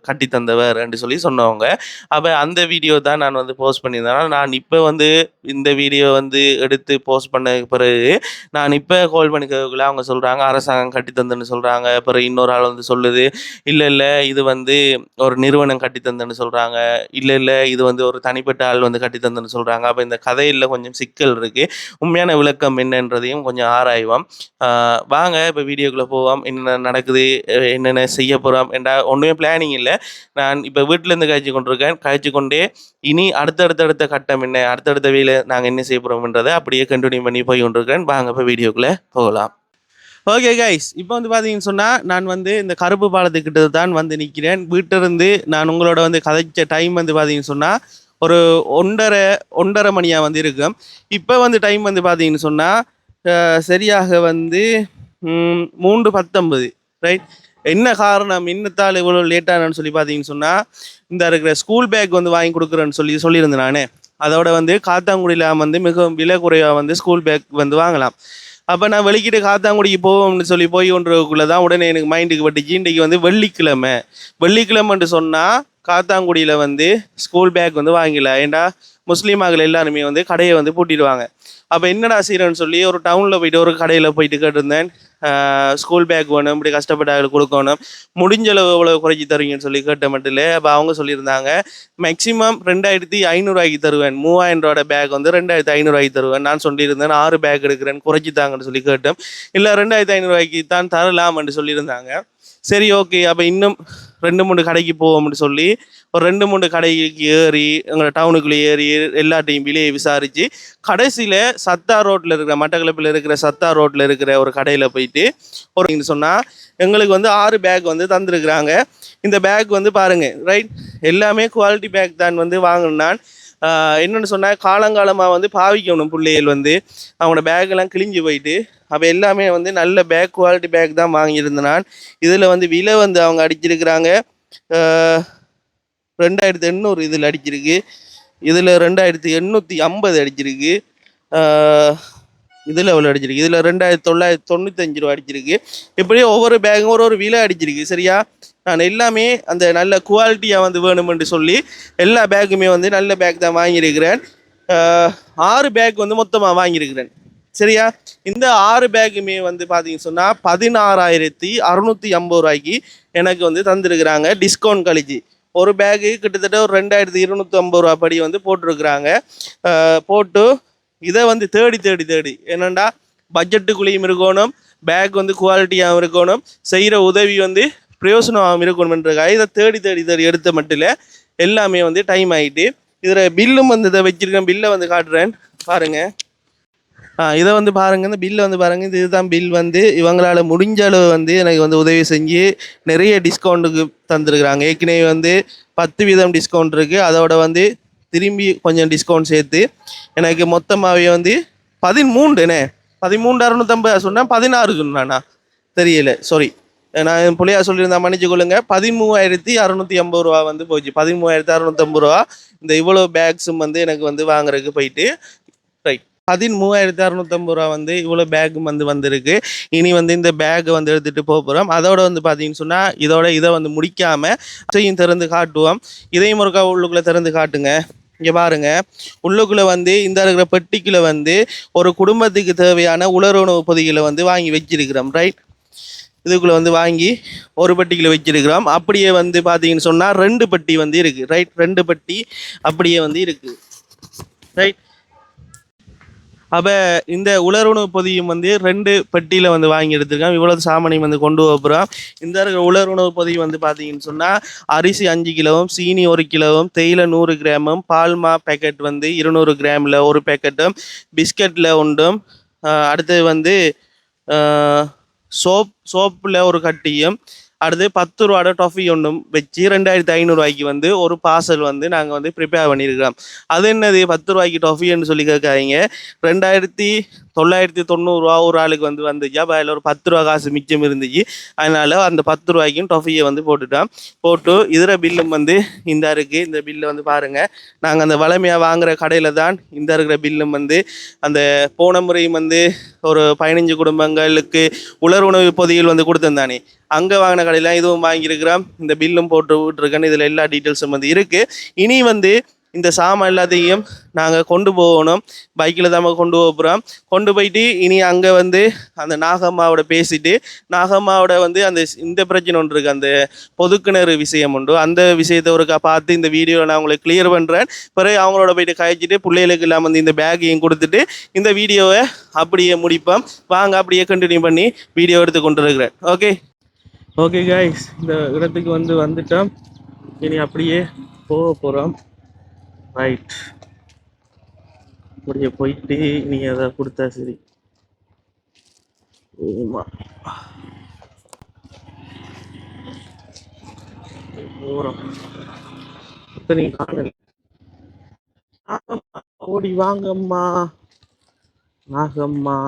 கட்டி தந்தவர் என்று சொல்லி சொன்னவங்க. அப்போ அந்த வீடியோ தான் நான் வந்து போஸ்ட் பண்ணியிருந்தேன். நான் இப்போ வந்து இந்த வீடியோ வந்து எடுத்து போஸ்ட் பண்ண பிறகு நான் இப்போ கால் பண்ணி கேட்கல. அவங்க சொல்கிறாங்க அரசாங்கம் கட்டி தந்துன்னு சொல்கிறாங்க. பிறகு இன்னொரு ஆள் வந்து சொல்லுது இல்லை இது வந்து ஒரு நிறுவனம் கட்டி தந்துன்னு சொல்கிறாங்க. இல்லை இது வந்து ஒரு தனிப்பட்ட ஆள் வந்து கட்டி தந்துன்னு சொல்கிறாங்க. அப்போ இந்த கதையில் கொஞ்சம் சிக்கல் இருக்குது. உண்மையான விளக்கம் என்னன்றதையும் கொஞ்சம் ஆராய்வோம். வாங்க இப்போ வீடியோக்குள்ளே போவோம். என்னென்ன நடக்குது, என்னென்ன செய்ய போகிறோம் என்ற ஒன்றுமே பிளானிங் இல்லை. நான் இப்போ வீட்டிலேருந்து காய்ச்சி கொண்டே இனி அடுத்தடுத்த கட்டம் என்ன, அடுத்தடுத்த வேலை நாங்கள் என்ன செய்ய போகிறோம்ன்றதை அப்படியே கண்டினியூ பண்ணி போய் கொண்டிருக்கேன். வாங்க இப்போ வீடியோக்குள்ளே போகலாம். ஓகே கைஸ், இப்போ வந்து பார்த்தீங்கன்னு சொன்னால் நான் வந்து இந்த கருப்பு பாலத்துக்கிட்ட தான் வந்து நிற்கிறேன். வீட்டிலிருந்து நான் உங்களோட வந்து கதைச்ச டைம் வந்து பார்த்தீங்கன்னு சொன்னால் ஒரு 1:30 மணியாக வந்து இருக்கும். இப்போ வந்து டைம் வந்து பார்த்தீங்கன்னு சொன்னால் சரியாக வந்து 3:19 ரைட். என்ன காரணம், என்னத்தால் இவ்வளோ லேட்டானு சொல்லி பார்த்தீங்கன்னு சொன்னால் இந்த இருக்கிற ஸ்கூல் பேக் வந்து வாங்கி கொடுக்குறேன்னு சொல்லியிருந்தேன் நானே. அதோட வந்து காத்தாங்குடியில் வந்து மிகவும் விலை குறைவாக வந்து ஸ்கூல் பேக் வந்து வாங்கலாம். அப்போ நான் வெளிக்கிட்டு காத்தாங்குடிக்கு போவோம்னு சொல்லி போய் கொண்டிருக்குள்ளே தான் உடனே எனக்கு மைண்டுக்கு பட்டுச்சு, இன்றைக்கி வந்து வெள்ளிக்கிழமைன்ட்டு சொன்னால் காத்தாங்குடியில் வந்து ஸ்கூல் பேக் வந்து வாங்கிடலாம். ஏன்டா முஸ்லீமாக்கள் எல்லாருமே வந்து கடையை வந்து பூட்டிடுவாங்க. அப்போ என்னடா செய்கிறேன்னு சொல்லி ஒரு டவுனில் போயிட்டு ஒரு கடையில் போயிட்டு கேட்டிருந்தேன், ஸ்கூல் பேக் வேணும், இப்படி கஷ்டப்பட்டு கொடுக்கணும், முடிஞ்ச அளவு எவ்வளோ குறைச்சி தருவீங்கன்னு சொல்லி கேட்ட மட்டும் இல்லை. அப்போ அவங்க சொல்லியிருந்தாங்க மேக்ஸிமம் 2500 தருவேன், 3000 பேக் வந்து 2500 தருவேன். நான் சொல்லியிருந்தேன் 6 பேக் எடுக்கிறேன், குறைச்சி தாங்கன்னு சொல்லி கேட்டேன். இல்லை 2500 தான் தரலாம்னு சொல்லியிருந்தாங்க. சரி ஓகே, அப்போ இன்னும் 2-3 கடைக்கு போவோம்னு சொல்லி ஒரு 2-3 கடைக்கு ஏறி எங்களை டவுனுக்குள்ளே ஏறி எல்லாத்தையும் விலையை விசாரித்து கடைசியில் சத்தா ரோட்டில் இருக்கிற மட்டக்களப்பில் இருக்கிற சத்தா ரோட்டில் இருக்கிற ஒரு கடையில் போயிட்டு ஒரு சொன்னால் எங்களுக்கு வந்து 6 பேக் வந்து தந்துருக்குறாங்க. இந்த பேக் வந்து பாருங்கள், ரைட், எல்லாமே குவாலிட்டி பேக் தான் வந்து வாங்கினான். என்னென்னு சொன்னால் காலங்காலமாக வந்து பாவிக்கணும் பிள்ளைகள் வந்து அவங்களோட பேக்கெல்லாம் கிழிஞ்சு போயிட்டு. அப்போ எல்லாமே வந்து நல்ல பேக் குவாலிட்டி பேக் தான் வாங்கியிருந்தேன். இதில் வந்து விலை வந்து அவங்க அடிச்சிருக்கிறாங்க 2800 இதில் அடிச்சிருக்கு, இதில் 2850 அடிச்சிருக்கு, இதில் எவ்வளோ அடிச்சிருக்கு, இதில் 2995 அடிச்சிருக்கு. இப்படியே ஒவ்வொரு பேக்கும் ஒரு விலை அடிச்சிருக்கு. சரியா, நான் எல்லாமே அந்த நல்ல குவாலிட்டியாக வந்து வேணுமென்று சொல்லி எல்லா பேக்குமே வந்து நல்ல பேக் தான் வாங்கியிருக்கிறேன். 6 பேக் வந்து மொத்தமாக வாங்கியிருக்கிறேன். சரியா, இந்த 6 பேக்குமே வந்து பார்த்தீங்கன்னு சொன்னால் 16,650 எனக்கு வந்து தந்துருக்குறாங்க டிஸ்கவுண்ட் கழிச்சு. ஒரு பேக்கு கிட்டத்தட்ட ஒரு 2250 படி வந்து போட்டிருக்கிறாங்க. போட்டு இதை வந்து தேடி என்னென்னா பட்ஜெட்டுக்குள்ளேயும் இருக்கணும், பேக் வந்து குவாலிட்டியாகவும் இருக்கணும், செய்கிற உதவி வந்து பிரயோசனமாகவும் இருக்கணும்ன்றக்காக இதை தேடி எடுத்த மட்டும் எல்லாமே வந்து டைம் ஆகிட்டு. இதில் பில்லும் வந்து இதை வச்சுருக்கேன், பில்லை வந்து காட்டுறேன் பாருங்கள். இதை வந்து பாருங்கள், இந்த பில்லை வந்து பாருங்கள். இதுதான் பில் வந்து இவங்களால் முடிஞ்ச அளவு வந்து எனக்கு வந்து உதவி செஞ்சு நிறைய டிஸ்கவுண்ட்டுக்கு தந்துருக்குறாங்க. ஏற்கனவே வந்து 10% டிஸ்கவுண்ட் இருக்குது, அதோட வந்து திரும்பி கொஞ்சம் டிஸ்கவுண்ட் சேர்த்து எனக்கு மொத்தமாகவே வந்து 13,650 சொன்னேன், 16 சொன்னாண்ணா தெரியல, சாரி, நான் பிள்ளையா சொல்லியிருந்தேன், மன்னிச்சு கொள்ளுங்க. 13,650 வந்து போச்சு. 13,650 இந்த இவ்வளோ பேக்ஸும் வந்து எனக்கு வந்து வாங்குறதுக்கு போயிட்டு, ரைட், 13,650 வந்து இவ்வளோ பேக்கும் வந்து வந்திருக்கு. இனி வந்து இந்த பேக்கை வந்து எடுத்துகிட்டு போகிறோம். அதோட வந்து பார்த்தீங்கன்னு சொன்னால் இதை வந்து முடிக்காமல் அச்சையும் திறந்து காட்டுவோம். இதையும் ஒருக்கா உள்ளுக்குள்ளே திறந்து காட்டுங்க. இங்கே பாருங்கள், உள்ளுக்குள்ளே வந்து இந்த இருக்கிற பெட்டிக்குள்ளே வந்து ஒரு குடும்பத்துக்கு தேவையான உலருணவு பொதிகளை வந்து வாங்கி வச்சிருக்கிறோம். ரைட், இதுக்குள்ளே வந்து வாங்கி ஒரு பெட்டிக்குள்ளே வச்சிருக்கிறோம். அப்படியே வந்து பார்த்தீங்கன்னு சொன்னால் 2 பெட்டி வந்து இருக்குது. ரைட், 2 பெட்டி அப்படியே வந்து இருக்குது. ரைட், அப்போ இந்த உலருணவு பொதியும் வந்து 2 பெட்டியில் வந்து வாங்கி எடுத்துருக்கோம். இவ்வளோ சாமானியம் வந்து கொண்டு போகிறோம். இந்த உலருணவு பொதி வந்து பார்த்தீங்கன்னு சொன்னால் அரிசி 5 கிலோவும், சீனி 1 கிலோவும், தேயிலை 100 கிராமும், பால்மா பேக்கெட் வந்து 200 கிராமில் ஒரு பேக்கெட்டும், பிஸ்கட்டில் ஒன்றும், அடுத்தது வந்து சோப்பில் ஒரு கட்டியும், அடுத்து 10 ரூபாட டொஃபி ஒன்றும் வச்சு 2500 வந்து ஒரு பார்சல் வந்து நாங்கள் வந்து ப்ரிப்பேர் பண்ணியிருக்கிறோம். அது என்னது 10 ரூபாய்க்கு டொஃபின்னு சொல்லி கேட்காதீங்க, 2990 ஒரு ஆளுக்கு வந்து வந்துச்சு. அப்போ அதில் ஒரு 10 ரூபா காசு மிச்சம் இருந்துச்சு. அதனால் அந்த 10 ரூபாய்க்கும் டொஃபியை வந்து போட்டு இதில் பில்லும் வந்து இந்த இருக்குது. இந்த பில்லை வந்து பாருங்கள். நாங்கள் அந்த வளமையாக வாங்குகிற கடையில் தான் இந்த இருக்கிற பில்லும் வந்து அந்த போன முறையும் வந்து ஒரு 15 குடும்பங்களுக்கு உலர் உணவு பொதிகள் வந்து கொடுத்துருந்தானே, அங்கே வாங்கின கடையில் இதுவும் வாங்கியிருக்கிறோம். இந்த பில்லும் போட்டு விட்டுருக்கேன்னு இதில் எல்லா டீட்டெயில்ஸும் வந்து இருக்குது. இனி வந்து இந்த சாமான் எல்லாத்தையும் நாங்கள் கொண்டு போகணும். பைக்கில் தான் கொண்டு போகிறோம். கொண்டு போயிட்டு இனி அங்கே வந்து அந்த நாகம்மாவோட பேசிட்டு, நாகம்மாவோட வந்து அந்த இந்த பிரச்சனை ஒன்று இருக்குது, அந்த பொதுக்கிணறு விஷயம் உண்டு, அந்த விஷயத்தை ஒருக்கா பார்த்து இந்த வீடியோவில் நான் உங்களுக்கு கிளியர் பண்ணுறேன். பிறகு அவங்களோட போயிட்டு கழிச்சிட்டு பிள்ளைகளுக்கு எல்லாம் வந்து இந்த பேக்கையும் கொடுத்துட்டு இந்த வீடியோவை அப்படியே முடிப்போம். வாங்க அப்படியே கண்டினியூ பண்ணி வீடியோ எடுத்து கொண்டு இருக்கிறேன். ஓகே கைஸ், இந்த இடத்துக்கு வந்துட்டோம். இனி அப்படியே போகிறோம். ரைட், அப்படியே போயிட்டு நீங்கள் அதை கொடுத்தா சரி. போகிறோம். நீங்கள் காணல, ஓடி வாங்கம்மா. நாகம்மா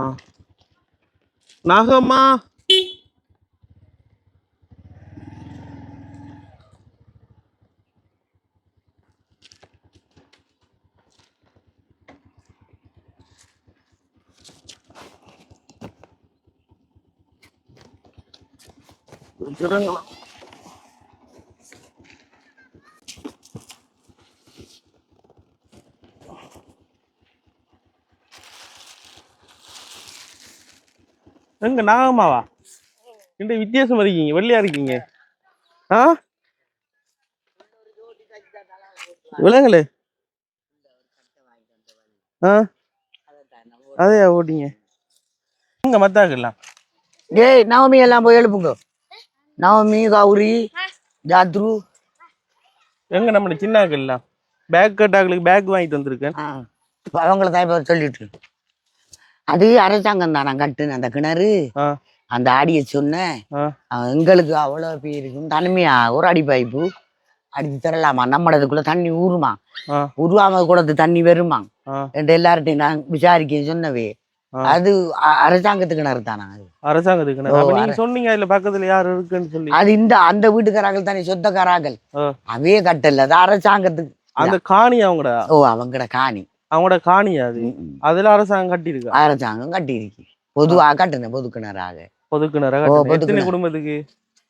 எங்க நாகமாவா இந்த வித்தியாசமா இருக்கீங்க, வெள்ளையா இருக்கீங்க. ஆ விலங்குல ஆ அதே ஓட்டிங்க எங்க மத்தாக்கலாம். ஏய் நவமி எல்லாம் போய் எழுப்புங்க. நவமி கௌரி ஜாத்ரு எங்க நம்ம சின்னாக்கள் எல்லாம் பேக் கட்டாக்களுக்கு பேக் வாங்கிட்டு வந்திருக்கேன். அவங்கள தான் இப்போ சொல்லிட்டு அது அரசாங்கம் தான் நான் கட்டுனேன் அந்த கிணறு. அந்த ஆடிய சொன்னேன் எங்களுக்கு அவ்வளோ பேருக்கும் தனிமையா ஒரு அடி பைப்பு அடிச்சு தரலாமா, நம்மளதுக்குள்ள தண்ணி ஊறுமா, உருவாம கூட தண்ணி வருமா என்று எல்லார்ட்டையும் நான் விசாரிக்க சொன்னவே. அது அரசாங்கத்துக்கு கிணறு தானா? அது அரசாங்கத்துக்கு சொன்னீங்க. அதுல பக்கத்துல யாரு இருக்குன்னு சொல்லி அது இந்த அந்த வீட்டுக்காராக்கள் தானே, சொந்தக்காராக்கள். அவே கட்டல, அது அரசாங்கத்துக்கு. அந்த காணி அவங்கட அவங்கட காணி, அவங்களோட காணி. அது அதுல அரசாங்கம் கட்டியிருக்கு. அரசாங்கம் கட்டியிருக்கு. பொதுவா கட்டுன பொது கிணறாக. பொது கிணறு எத்தனை குடும்பத்துக்கு?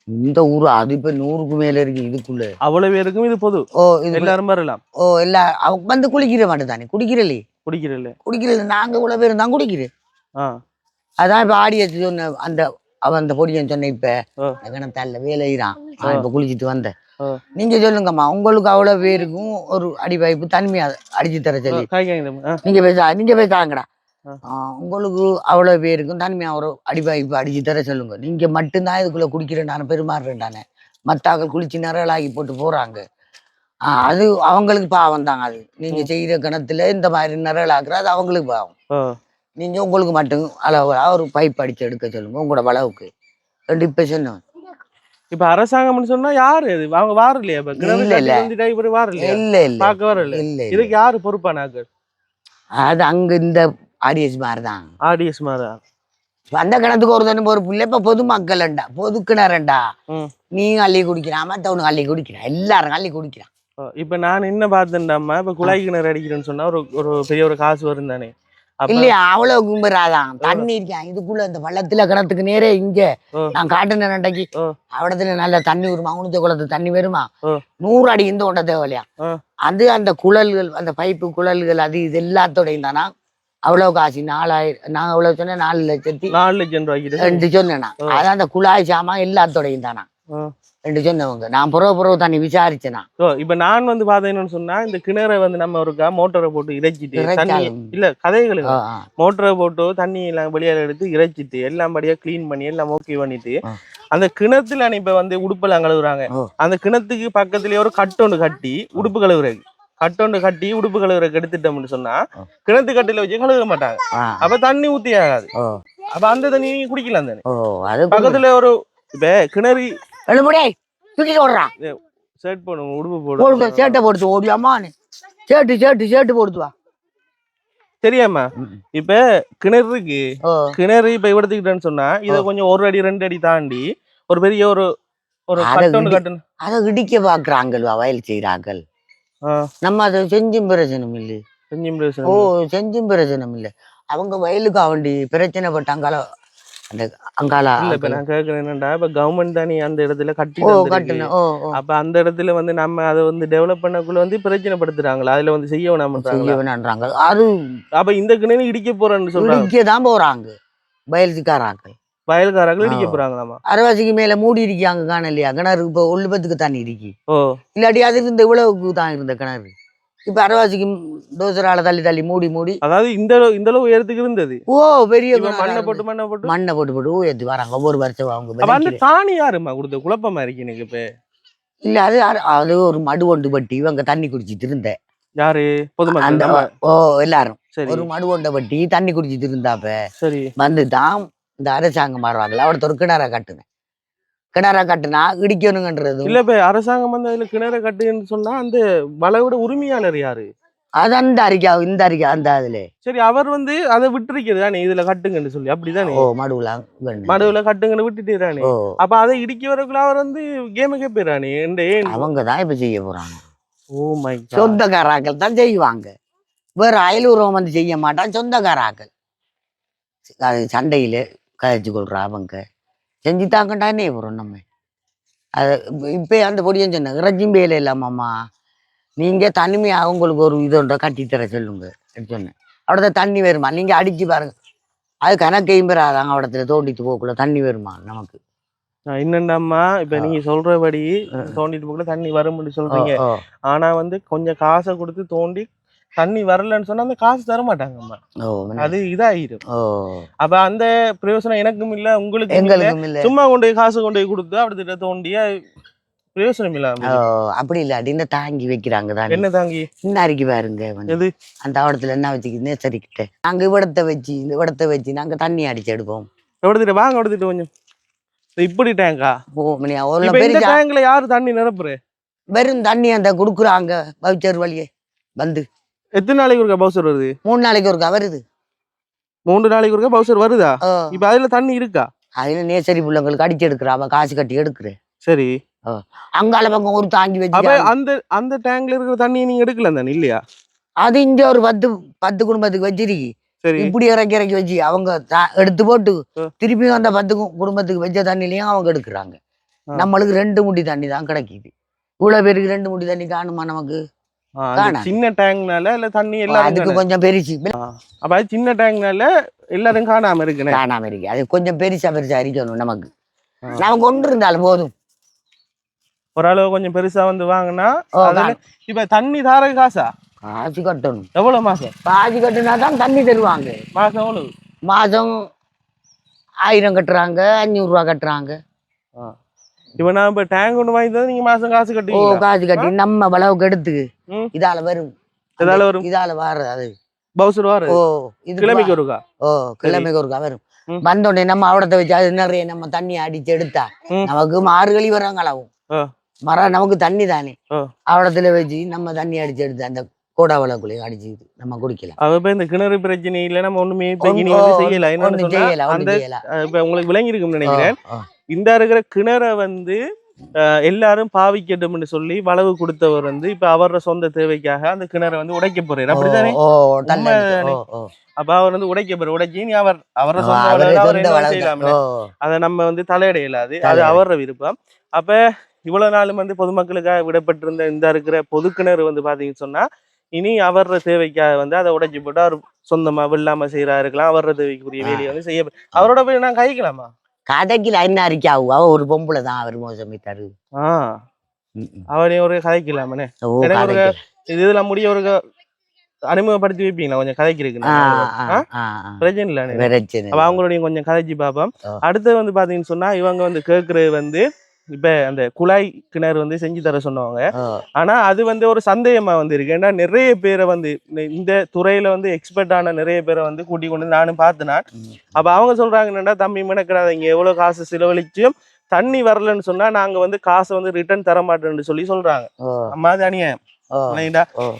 இந்த ஊரு அது இப்ப 100க்கு மேல இருக்கு. இதுக்குள்ள அவ்வளவு பேருக்கும் இது பொது. எல்லாரும் வரலாம். எல்லா அவங்க வந்து குளிக்கிற மாட்டேன் தானே, குடிக்கிறலே குடிக்கிறல. நாங்க இவ்வளவு பேரும் தான் குடிக்கிறேன். அதான் இப்ப ஆடிய சொன்ன அந்த அவன் அந்த பொடியன் சொன்ன இப்ப கிணத்தால வேலையிறான். இப்ப குளிச்சுட்டு வந்தேன். நீங்க சொல்லுங்கம்மா, உங்களுக்கு அவ்வளவு பேருக்கும் ஒரு அடி பைப்பு தனிமையா அடிச்சு தர சொல்லி நீங்க பேசாங்கடா. உங்களுக்கு அவ்வளவு பேருக்கும் தனிமையா ஒரு அடி பைப்பு அடிச்சு தர சொல்லுங்க. நீங்க மட்டும்தான் இதுக்குள்ள குடிக்கிறேன் நான் பெருமாறுறேன்டானே. மத்தாக்கள் குளிச்சு நிரலாகி போட்டு போறாங்க. அது அவங்களுக்கு பாவம் தாங்க. அது நீங்க செய்யற கிணத்துல இந்த மாதிரி நிரலாக்குற அது அவங்களுக்கு பாவம். நீங்க உங்களுக்கு மட்டும் அளவு ஒரு பைப் அடிச்சு எடுக்க சொல்லுங்க உங்களோட வளவுக்கு. இப்ப சொன்னோம். இப்ப அரசாங்கம்னு சொன்னா யாரு அது? அவங்க வார இல்லையா? இதுக்கு யாரு பொறுப்பானாங்க? அது அங்க இந்த ஆடியஸ் மாதிரிதான். ஆடியஸ் மாதிரி அந்த கிணத்துக்கு ஒரு தண்ணி பொறுப்பு இல்லை. இப்ப பொதுமக்கள்டா, பொது கிணறுண்டா. நீங்க அள்ளி குடிக்கிறான், மத்தவனுக்கு அள்ளி குடிக்கிறான், எல்லாரும் அள்ளி குடிக்கிறான். இப்ப நான் என்ன பார்த்தேன்டாமா, இப்ப குழாய் கிணறு அடிக்கிறேன்னு சொன்னா ஒரு பெரிய ஒரு காசு வரும் தானே? இல்லையா? அவ்வளவு கும்புறாதான் தண்ணி இருக்கான் இதுக்குள்ள. இந்த வள்ளத்துல கிணத்துக்கு நேரே இங்க நான் காட்டுனேன் அன்றைக்கு. அவடத்துல நல்ல தண்ணி வருமா, உணிச்ச குளத்து தண்ணி வருமா. 100 அடி இந்த ஒண்ட தேவையா. அது அந்த குழல்கள், அந்த பைப்பு குழல்கள், அது இது எல்லாத்தோடையும் தானா அவ்வளவு காசு. 4000 நான் அவ்வளவு சொன்னேன். 4,00,000 ரூபாய்க்கு சொன்னேன்னா. அதான் அந்த குழாய் சாமான் எல்லாத்தோடையும் தானா ரெண்டு சொன்னவங்க. நான் புறவு தண்ணி விசாரிச்சேனா. இப்ப நான் வந்து பாத்தேன்னு சொன்னா, இந்த கிணறை வந்து நம்ம ஒருக்கா மோட்டரை போட்டு இறைச்சிட்டு தண்ணி இல்ல கதைகளுக்கு மோட்டரை போட்டு தண்ணி எல்லாம் வெளியால எடுத்து இறைச்சிட்டு எல்லாம் படியா கிளீன் பண்ணி எல்லாம் ஓகே பண்ணிட்டு அந்த கிணத்துல இப்ப வந்து உடுப்பெல்லாம் கழுவுறாங்க. அந்த கிணத்துக்கு பக்கத்துலயே ஒரு கட்டொண்டு கட்டி உடுப்பு கழுவுறது உடுப்பு கழுவுறதுக்கு எடுத்துட்டோம்னு சொன்னா கிணத்து கட்டில வச்சு கழுவ மாட்டாங்க. அப்ப தண்ணி ஊத்தி ஆகாது. அப்ப அந்த தண்ணி நீங்க குடிக்கலாம் தானே. பக்கத்துல ஒரு இப்ப கிணறு ஷர்ட் போடுவோம், உடுப்பு போடுவோம், சேட்டை போடுத்து ஓடியாமா சேட்டு போடுத்துவா சரியாம்மா. இப்ப கிணறு இருக்கு. கிணறு இப்ப எடுத்துக்கிட்டேன்னு சொன்னா இதை கொஞ்சம் 1 அடி 2 அடி தாண்டி ஒரு பெரிய ஒரு கட்டணும் அதை இடிக்க பாக்குறாங்க, வயல் செய்யறாங்க. நம்ம அதை செஞ்சும் பிரச்சனம் இல்லை. செஞ்சும் பிரச்சனம் இல்லை. அவங்க வயலுக்கு அவண்டி பிரச்சனை பட்டாங்கால அந்த அங்கால. இப்ப நான் கேக்குறேன் என்னன்னா, இப்ப கவர்மெண்ட் தானே அந்த இடத்துல கட்டி அப்ப அந்த இடத்துல வந்து நம்ம அதை வந்து டெவலப் பண்ணக்குள்ள வந்து பிரச்சனைப்படுத்துறாங்களா? அதுல வந்து செய்ய வேணாம்ன்றாங்க. அது அப்ப இந்த கிணறு இடிக்க போறேன்னு சொல்றாங்க. இடிக்கதான் போறாங்க வயல்காரர்கள் இடிக்க போறாங்களாமா. அரைவாசிக்கு மேல மூடி இருக்காங்க காணலையா கிணறு. இப்ப 1 தண்ணி இருக்கு. இல்லாட்டி அது இருந்த இவ்வளவுக்கு தான் இருந்த கிணறு. இப்ப அரைவாசிக்கு தோசரால தள்ளி மூடி அதாவது இந்த அளவு உயரத்துக்கு இருந்தது. பெரிய மண்ணை போட்டு உயர்த்தி வராங்க ஒவ்வொரு வருஷம். அவங்க அந்த காணி யாருமா கொடுத்த குழப்பமா இருக்கு எனக்கு. இப்ப இல்ல அது ஒரு மடு ஒண்டு பட்டி இவங்க தண்ணி குடிச்சிட்டு இருந்த. யாரு? பொதுமக்கள். எல்லாரும் ஒரு மடு ஒண்ட பட்டி தண்ணி குடிச்சிட்டு இருந்தாப்ப சரி வந்துதான் இந்த அரசாங்கம் மாறுவாங்களா. அவட ஒரு கிணற கட்டுனா இடிக்கணுங்கன்றது இல்ல. இப்ப அரசாங்கம் வந்து அதுல கிணற கட்டுன்னு சொன்னா அந்த வளவோட உரிமையாளர் யாரு? அது அந்த அறிக்கை இந்த அறிக்கை அந்த அதுல சரி அவர் வந்து அதை விட்டுருக்கிறது தானே, இதுல கட்டுங்கன்னு சொல்லி அப்படிதானே. மடுவுல கட்டுங்கன்னு விட்டுட்டுறானே. அப்ப அதை இடிக்க வரக்குள்ள அவர் வந்து கேமுக்கே போயிறானே. அவங்கதான் இப்ப செய்ய போறாங்க. சொந்தக்காராக்கள் தான் செய்வாங்க. வேற அயலூரம் வந்து செய்ய மாட்டான். சொந்தக்காராக்கள் அது சண்டையில கதைச்சு கொள்றா. அவங்க செஞ்சுட்டாங்கட்டா என்ன போறோம் நம்ம. அது இப்போ அந்த பொடியும் சொன்னேன் இறச்சியும் வேலை இல்லாமம்மா நீங்கள் தனிமையாக உங்களுக்கு ஒரு இதோன்ற கட்டித்தர சொல்லுங்க சொன்னேன். அவ்வளோதான் தண்ணி வருமா நீங்கள் அடிச்சு பாருங்க. அது கணக்கையும் பெறாதாங்க அவடத்துல தோண்டிட்டு போக்குள்ள தண்ணி வருமா நமக்கு. என்னண்டாம்மா இப்ப நீங்க சொல்றபடி தோண்டிட்டு போக்குள்ள தண்ணி வரும்னு சொல்றீங்க. ஆனா வந்து கொஞ்சம் காசை கொடுத்து தோண்டி தண்ணி வரலன்னு சொன்னா அந்த காசு தர மாட்டாங்கம்மா. அது இதாயிரும். அப்ப அந்த பிரயோசனம் எனக்கும் இல்ல உங்களுக்கு இல்ல. சும்மா கொண்டு போய் காசு கொண்டு போய் கொடுத்து அப்படி தோண்டியா பிரயோசனம் இல்ல. அப்படி இல்ல அப்படின்னு தாங்கி வைக்கிறாங்க தான். என்ன தாங்கி இன்னாரிக்கு பாருங்க அந்த ஆவடத்துல என்ன வச்சுக்கிட்டு நேசரிக்கிட்ட நாங்க இந்த இடத்த வச்சு நாங்க தண்ணி அடிச்சு எடுப்போம். எடுத்துட்டு வாங்க எடுத்துட்டு கொஞ்சம் இப்படி டேங்கா டேங்க்ல யாரு தண்ணி நிரப்புற வெறும் தண்ணி அந்த குடுக்குறாங்க பவுச்சர் வழியே வந்து. எத்தனை நாளைக்கு ஒருக்கா பவுசர் வருது? 3 நாளைக்கு ஒருக்கா வருது. 3 நாளைக்கு ஒருக்கா பவுசர் வருதா? இப்ப அதுல தண்ணி இருக்கா? அதுல நேசரி பிள்ளைங்களுக்கு அடிச்சு எடுக்கிறா காசு கட்டி எடுக்கிறேன். சரி அங்கால பக்கம் ஒரு தாங்கி வச்சு அந்த அந்த டேங்க்ல இருக்கிற தண்ணியை நீங்க எடுக்கல தானே இல்லையா? அது இங்க ஒரு 10 குடும்பத்துக்கு வச்சிருக்கு. இப்படி இறக்கி வச்சு அவங்க எடுத்து போட்டு திருப்பி அந்த 10 குடும்பத்துக்கு வச்ச தண்ணிலையும் அவங்க எடுக்கிறாங்க. நம்மளுக்கு 2 முடி தண்ணி தான் கிடைக்குது. இவ்வளவு பேருக்கு 2 முடி தண்ணி காணுமா நமக்கு? சின்ன டேங்க்னால இல்ல தண்ணி எல்லாரும் அதுக்கு கொஞ்சம் பெருசு. அப்ப அது சின்ன டேங்க்னால எல்லாரும் காணாம இருக்கு. அது கொஞ்சம் பெருசா இருக்கணும் நமக்கு. நமக்கு கொண்டு இருந்தாலும் போதும். ஓரளவு கொஞ்சம் பெருசா வந்து வாங்கினா இப்ப தண்ணி தார காசா காசு கட்டணும். எவ்வளவு மாசம்? காசு கட்டினா தான் தண்ணி தருவாங்க. மாசம் எவ்வளவு? மாசம் 1000 கட்டுறாங்க, 500 ரூபா கட்டுறாங்க. இப்ப நான் இப்ப டேங்க் ஒண்ணு வாங்கி நீங்க மாசம் காசு கட்டி காசு கட்டி நம்ம அளவுக்கு எடுத்து இதால வரும். இதால வாரு அது பவுசர் வாரு. கிழமைக்கு ஒருக்கா. கிழமைக்கு ஒருக்கா வரும். வந்தோடனே நம்ம அவடத்தை வச்சு அது நிறைய நம்ம தண்ணி அடிச்சு எடுத்தா நமக்கு மாறுகளி வராங்களாவும் மரம் நமக்கு தண்ணி தானே. அவடத்துல வச்சு நம்ம தண்ணி அடிச்சு எடுத்து அந்த கோடாவளக்குள்ளே அடிச்சு நம்ம குடிக்கலாம். அப்ப இந்த கிணறு பிரச்சனை இல்ல நம்ம ஒண்ணுமே செய்யல. இப்ப உங்களுக்கு விளங்கி இருக்கும்னு நினைக்கிறேன். இந்த இருக்கிற கிணறை வந்து எல்லாரும் பாவிக்கட்டும்னு சொல்லி வளவு கொடுத்தவர் வந்து இப்ப அவரோட சொந்த தேவைக்காக அந்த கிணறை வந்து உடைக்க போறாரு. அப்படித்தானே? அப்ப அவர் வந்து உடைக்க போற உடைச்சி அவரை சொந்த அதை நம்ம வந்து தலையிட இயலாது. அது அவரோட விருப்பம். அப்ப இவ்வளவு நாளும் வந்து பொதுமக்களுக்காக விடப்பட்டிருந்த இந்த இருக்கிற பொது கிணறு வந்து பாத்தீங்கன்னு சொன்னா இனி அவரோட தேவைக்காக வந்து அதை உடைச்சு போட்டு அவர் சொந்தமா வெள்ளாம செய்யறா இருக்கலாம். அவரோட தேவைக்குரிய வேலையை வந்து செய்ய அவரோட போய் நான் கைக்கலாமா? கதைக்குல என்ன அறிக்காவும் அவ ஒரு பொம்பளை தான் அவர் மோசமிட்டாரு. அவரையும் ஒரு கதைக்கலாமே. இதுல முடிய ஒரு அறிமுகப்படுத்தி வைப்பீங்களா? கொஞ்சம் கதைக்கு இருக்கு பிரச்சனை இல்ல. அவங்களுடைய கொஞ்சம் கதைச்சு பார்ப்போம். அடுத்து வந்து பாத்தீங்கன்னு சொன்னா இவங்க வந்து கேட்கறது வந்து இப்ப அந்த குழாய் கிணறு வந்து செஞ்சு தர சொன்னவங்க. ஆனா அது வந்து ஒரு சந்தேகமா வந்து இருக்கு. ஏன்னா நிறைய பேரை வந்து இந்த துறையில வந்து எக்ஸ்பர்ட் ஆன நிறைய பேரை வந்து கூட்டி கொண்டு நானும் பார்த்தேன். அப்ப அவங்க சொல்றாங்க என்னன்னா தம்பி மெனக்கிறாத இங்க எவ்வளவு காசு செலவழிச்சும் தண்ணி வரலன்னு சொன்னா நாங்க வந்து காசை வந்து ரிட்டர்ன் தர மாட்டோம்னு சொல்லி சொல்றாங்க. அம்மா தனியா